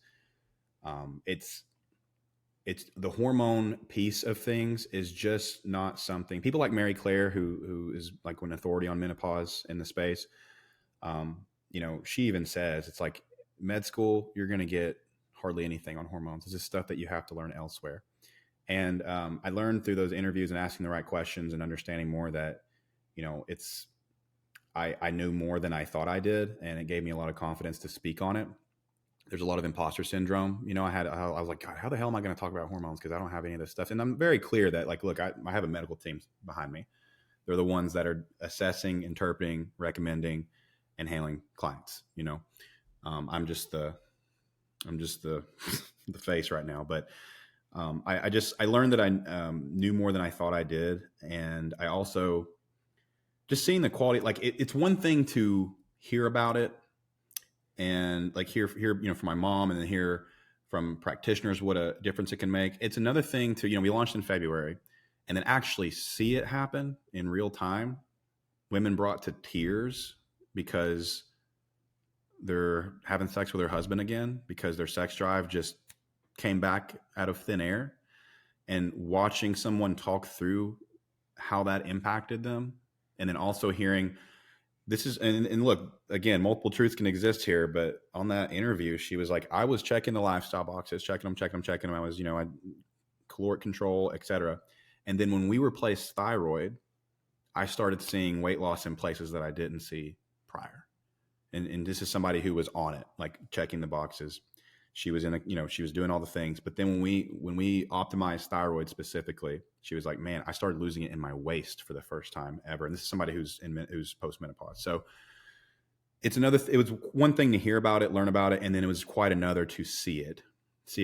it's the hormone piece of things is just not something people like Mary Claire, who is like an authority on menopause in the space. She even says it's like med school, you're going to get hardly anything on hormones. It's just stuff that you have to learn elsewhere. And I learned through those interviews and asking the right questions and understanding more that, I knew more than I thought I did. And it gave me a lot of confidence to speak on it. There's a lot of imposter syndrome. I was like, God, how the hell am I going to talk about hormones? Because I don't have any of this stuff. And I'm very clear that, like, look, I have a medical team behind me. They're the ones that are assessing, interpreting, recommending, and handling clients. I'm just the the face right now, but I learned that I knew more than I thought I did, and I also just seeing the quality. Like it's one thing to hear about it and like hear from my mom, and then hear from practitioners what a difference it can make. It's another thing to we launched in February, and then actually see it happen in real time. Women brought to tears because they're having sex with their husband again because their sex drive just came back out of thin air, and watching someone talk through how that impacted them, and then also hearing this is and look, again, multiple truths can exist here, but on that interview she was like, I was checking the lifestyle boxes, checking them. I was I caloric control, etc. And then when we replaced thyroid, I started seeing weight loss in places that I didn't see prior. And this is somebody who was on it, like checking the boxes. She was in she was doing all the things. But then when we optimized thyroid specifically, she was like, man, I started losing it in my waist for the first time ever. And this is somebody who's post-menopause. So it was one thing to hear about it, learn about it, and then it was quite another to see it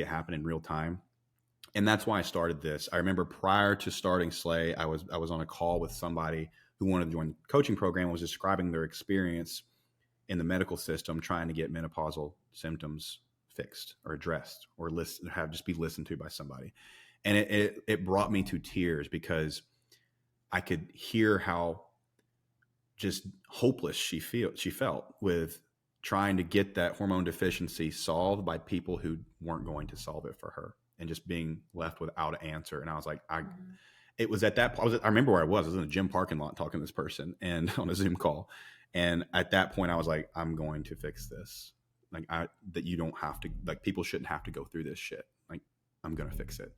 happen in real time. And that's why I started this. I remember prior to starting SLAE, I was on a call with somebody who wanted to join the coaching program and was describing their experience in the medical system trying to get menopausal symptoms fixed or addressed or just be listened to by somebody. And it brought me to tears because I could hear how just hopeless she felt with trying to get that hormone deficiency solved by people who weren't going to solve it for her, and just being left without an answer. And I was like, it was at that point, I remember where I was in a gym parking lot talking to this person and on a Zoom call. And at that point I was like, I'm going to fix this. Like that you don't have to, like people shouldn't have to go through this shit. Like I'm going to fix it.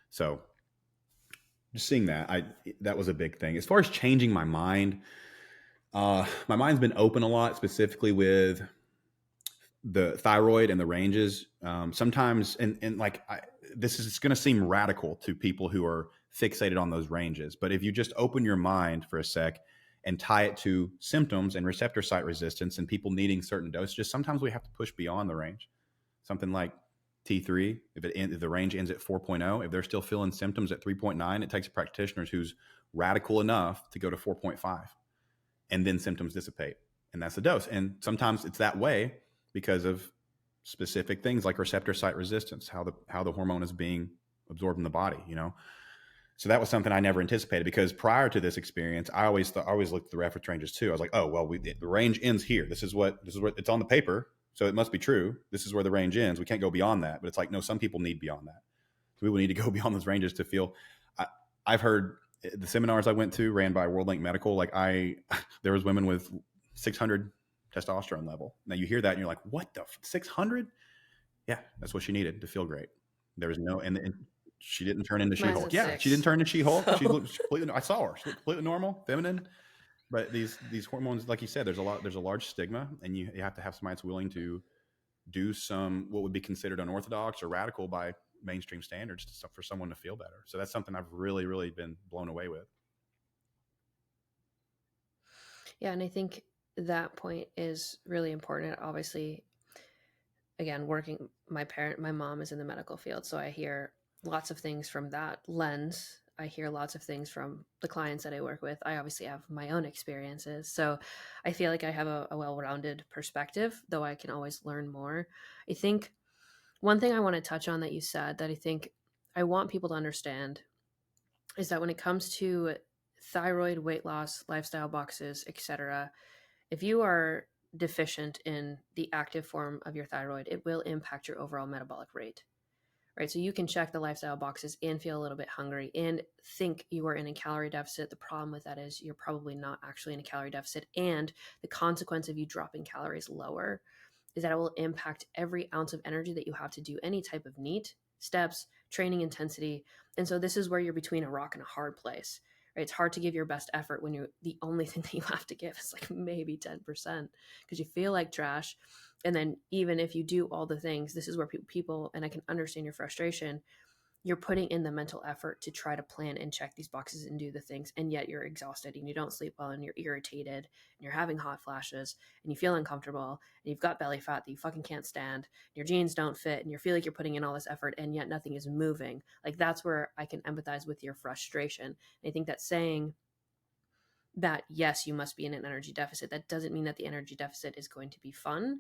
So just seeing that was a big thing. As far as changing my mind, my mind's been open a lot, specifically with the thyroid and the ranges. Sometimes, and like this is going to seem radical to people who are fixated on those ranges, but if you just open your mind for a sec and tie it to symptoms and receptor site resistance and people needing certain dosages, sometimes we have to push beyond the range. Something like T3, if the range ends at 4.0, if they're still feeling symptoms at 3.9, it takes a practitioner who's radical enough to go to 4.5, and then symptoms dissipate, and that's the dose. And sometimes it's that way because of specific things like receptor site resistance, how the hormone is being absorbed in the body, So that was something I never anticipated, because prior to this experience, I always looked at the reference ranges too. I was like, oh, well, the range ends here. This is what it's on the paper, so it must be true. This is where the range ends. We can't go beyond that. But it's like, no, some people need beyond that. So people need to go beyond those ranges to feel. I've heard the seminars I went to ran by World Link Medical. Like there was women with 600 testosterone level. Now you hear that and you're like, what the 600? Yeah, that's what she needed to feel great. There was no, and she didn't turn into Mine's She-Hulk. a Yeah, she 6. didn't turn into She-Hulk. So She looked completely. I saw her. She looked completely normal, feminine. But these hormones, like you said, there's a large stigma, and you have to have somebody that's willing to do some what would be considered unorthodox or radical by mainstream standards for someone to feel better. So that's something I've really, really been blown away with. yeah, and I think that point is really important. Obviously, again, my mom is in the medical field, so I hear lots of things from that lens. I hear lots of things from the clients that I work with. I obviously have my own experiences, so I feel like I have a well-rounded perspective, though I can always learn more. I think one thing I want to touch on that you said that I think I want people to understand is that when it comes to thyroid, weight loss, lifestyle boxes, etc., if you are deficient in the active form of your thyroid, it will impact your overall metabolic rate, right? So you can check the lifestyle boxes and feel a little bit hungry and think you are in a calorie deficit. The problem with that is you're probably not actually in a calorie deficit. And the consequence of you dropping calories lower is that it will impact every ounce of energy that you have to do any type of NEAT, steps, training intensity. And so this is where you're between a rock and a hard place, right? It's hard to give your best effort when you're the only thing that you have to give is like maybe 10% because you feel like trash. And then even if you do all the things, this is where people, and I can understand your frustration, you're putting in the mental effort to try to plan and check these boxes and do the things, and yet you're exhausted and you don't sleep well and you're irritated and you're having hot flashes and you feel uncomfortable and you've got belly fat that you fucking can't stand, your jeans don't fit, and you feel like you're putting in all this effort and yet nothing is moving. Like, that's where I can empathize with your frustration. And I think that saying that yes, you must be in an energy deficit, that doesn't mean that the energy deficit is going to be fun,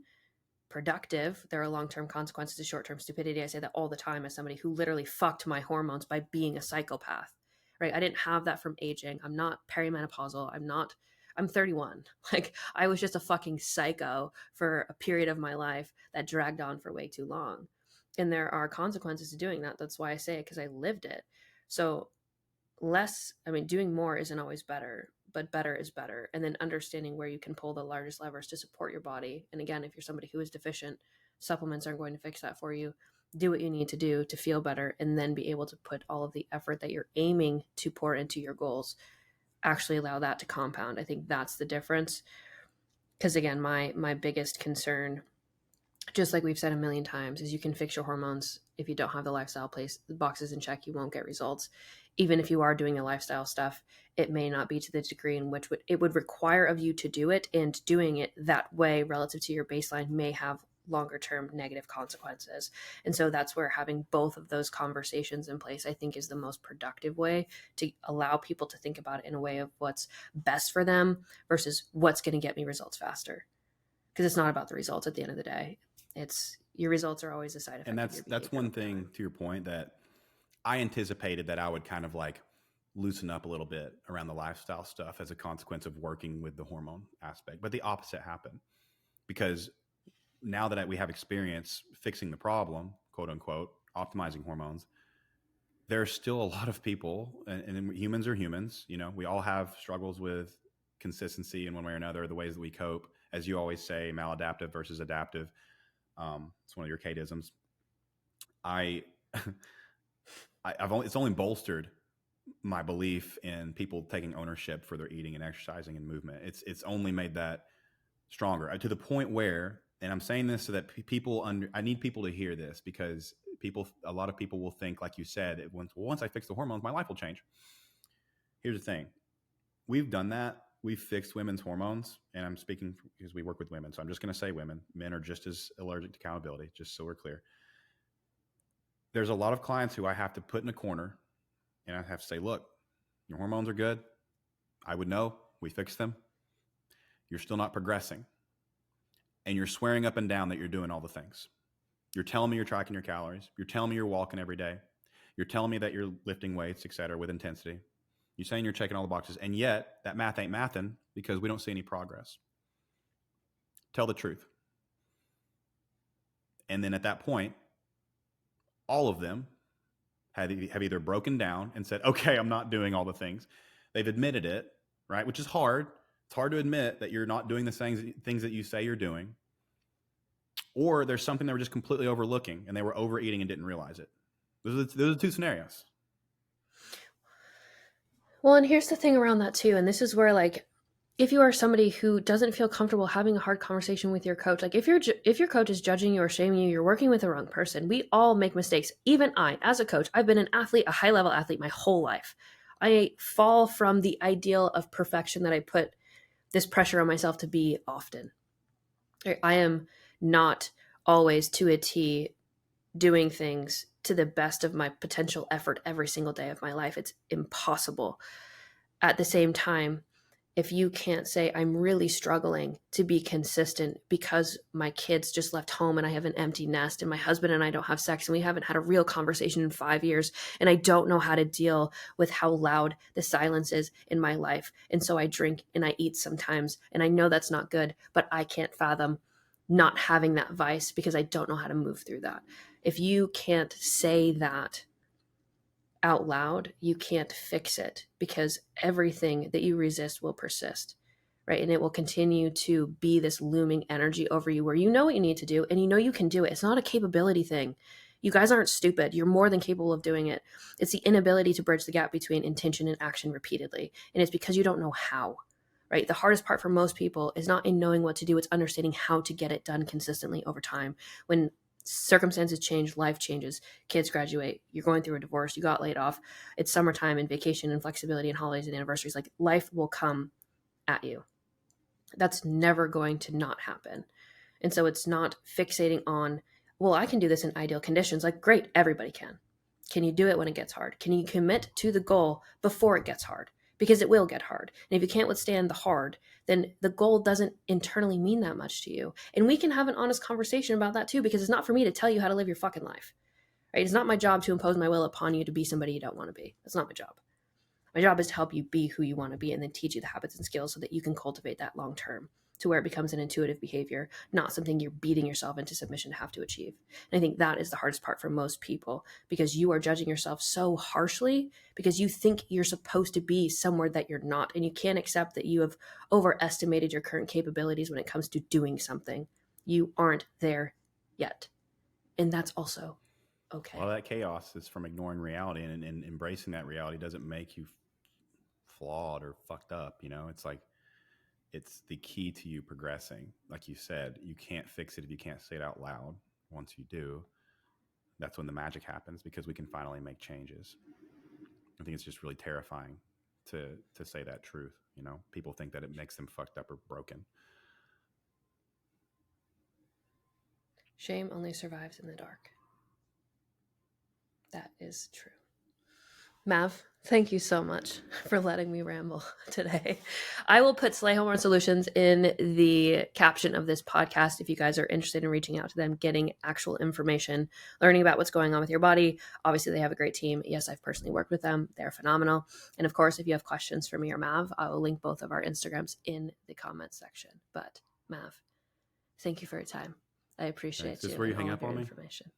productive. There are long-term consequences to short-term stupidity. I say that all the time as somebody who literally fucked my hormones by being a psychopath, right? I didn't have that from aging. I'm not perimenopausal. I'm 31. Like, I was just a fucking psycho for a period of my life that dragged on for way too long. And there are consequences to doing that. That's why I say it, because I lived it. So doing more isn't always better, but better is better. And then understanding where you can pull the largest levers to support your body. And again, if you're somebody who is deficient, supplements aren't going to fix that for you. Do what you need to do to feel better, and then be able to put all of the effort that you're aiming to pour into your goals, actually allow that to compound. I think that's the difference. Because again, my biggest concern, just like we've said a million times, is you can fix your hormones. If you don't have the lifestyle place, the boxes in check, you won't get results. Even if you are doing the lifestyle stuff, it may not be to the degree in which it would require of you to do it, and doing it that way relative to your baseline may have longer term negative consequences. And so that's where having both of those conversations in place, I think, is the most productive way to allow people to think about it in a way of what's best for them versus what's going to get me results faster. Because it's not about the results at the end of the day. It's your results are always a side effect And of your that's behavior one over thing time. to your point that I anticipated that I would kind of like loosen up a little bit around the lifestyle stuff as a consequence of working with the hormone aspect. But the opposite happened, because now that we have experience fixing the problem, quote unquote, optimizing hormones, there's still a lot of people, and humans are humans. You know, we all have struggles with consistency in one way or another, the ways that we cope. As you always say, maladaptive versus adaptive. It's one of your Kate-isms. I, it's only bolstered my belief in people taking ownership for their eating and exercising and movement. It's only made that stronger, to the point where, and I'm saying this so that I need people to hear this, because a lot of people will think, like you said, once I fix the hormones, my life will change. Here's the thing. We've done that. We've fixed women's hormones, and I'm speaking because we work with women. So I'm just going to say women. Men are just as allergic to accountability, just so we're clear. There's a lot of clients who I have to put in a corner, and I have to say, look, your hormones are good. I would know. We fixed them. You're still not progressing. And you're swearing up and down that you're doing all the things. You're telling me you're tracking your calories. You're telling me you're walking every day. You're telling me that you're lifting weights, et cetera, with intensity. You're saying you're checking all the boxes. And yet that math ain't mathing, because we don't see any progress. Tell the truth. And then at that point, all of them have either broken down and said, okay, I'm not doing all the things. They've admitted it, right? Which is hard. It's hard to admit that you're not doing the things that you say you're doing. Or there's something they were just completely overlooking, and they were overeating and didn't realize it. Those are the two scenarios. Well, and here's the thing around that too. And this is where, like, if you are somebody who doesn't feel comfortable having a hard conversation with your coach, like if your coach is judging you or shaming you, you're working with the wrong person. We all make mistakes. Even I, as a coach, I've been an athlete, a high level athlete my whole life. I fall from the ideal of perfection that I put this pressure on myself to be often. I am not always to a T doing things to the best of my potential effort every single day of my life. It's impossible. At the same time, if you can't say, I'm really struggling to be consistent because my kids just left home and I have an empty nest, and my husband and I don't have sex, and we haven't had a real conversation in 5 years, and I don't know how to deal with how loud the silence is in my life. And so I drink and I eat sometimes, and I know that's not good, but I can't fathom not having that vice because I don't know how to move through that. If you can't say that out loud, you can't fix it, because everything that you resist will persist, right? And it will continue to be this looming energy over you where you know what you need to do and you know you can do it. It's not a capability thing. You guys aren't stupid. You're more than capable of doing it. It's the inability to bridge the gap between intention and action repeatedly. And it's because you don't know how, right? The hardest part for most people is not in knowing what to do. It's understanding how to get it done consistently over time. When Circumstances change, life changes, kids graduate, you're going through a divorce, you got laid off, it's summertime and vacation and flexibility and holidays and anniversaries. Like life will come at you. That's never going to not happen. And so it's not fixating on, well, I can do this in ideal conditions. Like, great, everybody can. Can you do it when it gets hard? Can you commit to the goal before it gets hard? Because it will get hard. And if you can't withstand the hard, then the goal doesn't internally mean that much to you. And we can have an honest conversation about that too, because it's not for me to tell you how to live your fucking life. Right? It's not my job to impose my will upon you to be somebody you don't want to be. That's not my job. My job is to help you be who you want to be and then teach you the habits and skills so that you can cultivate that long term to where it becomes an intuitive behavior, not something you're beating yourself into submission to have to achieve. And I think that is the hardest part for most people, because you are judging yourself so harshly because you think you're supposed to be somewhere that you're not. And you can't accept that you have overestimated your current capabilities when it comes to doing something. You aren't there yet. And that's also A lot okay. of that chaos is from ignoring reality, and embracing that reality doesn't make you flawed or fucked up. You know, it's like it's the key to you progressing. Like you said, you can't fix it if you can't say it out loud. Once you do, that's when the magic happens, because we can finally make changes. I think it's just really terrifying to say that truth. You know, people think that it makes them fucked up or broken. Shame only survives in the dark. That is true. Mav, thank you so much for letting me ramble today. I will put SLAE Hormone Solutions in the caption of this podcast if you guys are interested in reaching out to them, getting actual information, learning about what's going on with your body. Obviously, they have a great team. Yes, I've personally worked with them. They're phenomenal. And of course, if you have questions for me or Mav, I will link both of our Instagrams in the comments section. But Mav, thank you for your time. I Thanks. appreciate This is you where you and hang all of up your on me. information.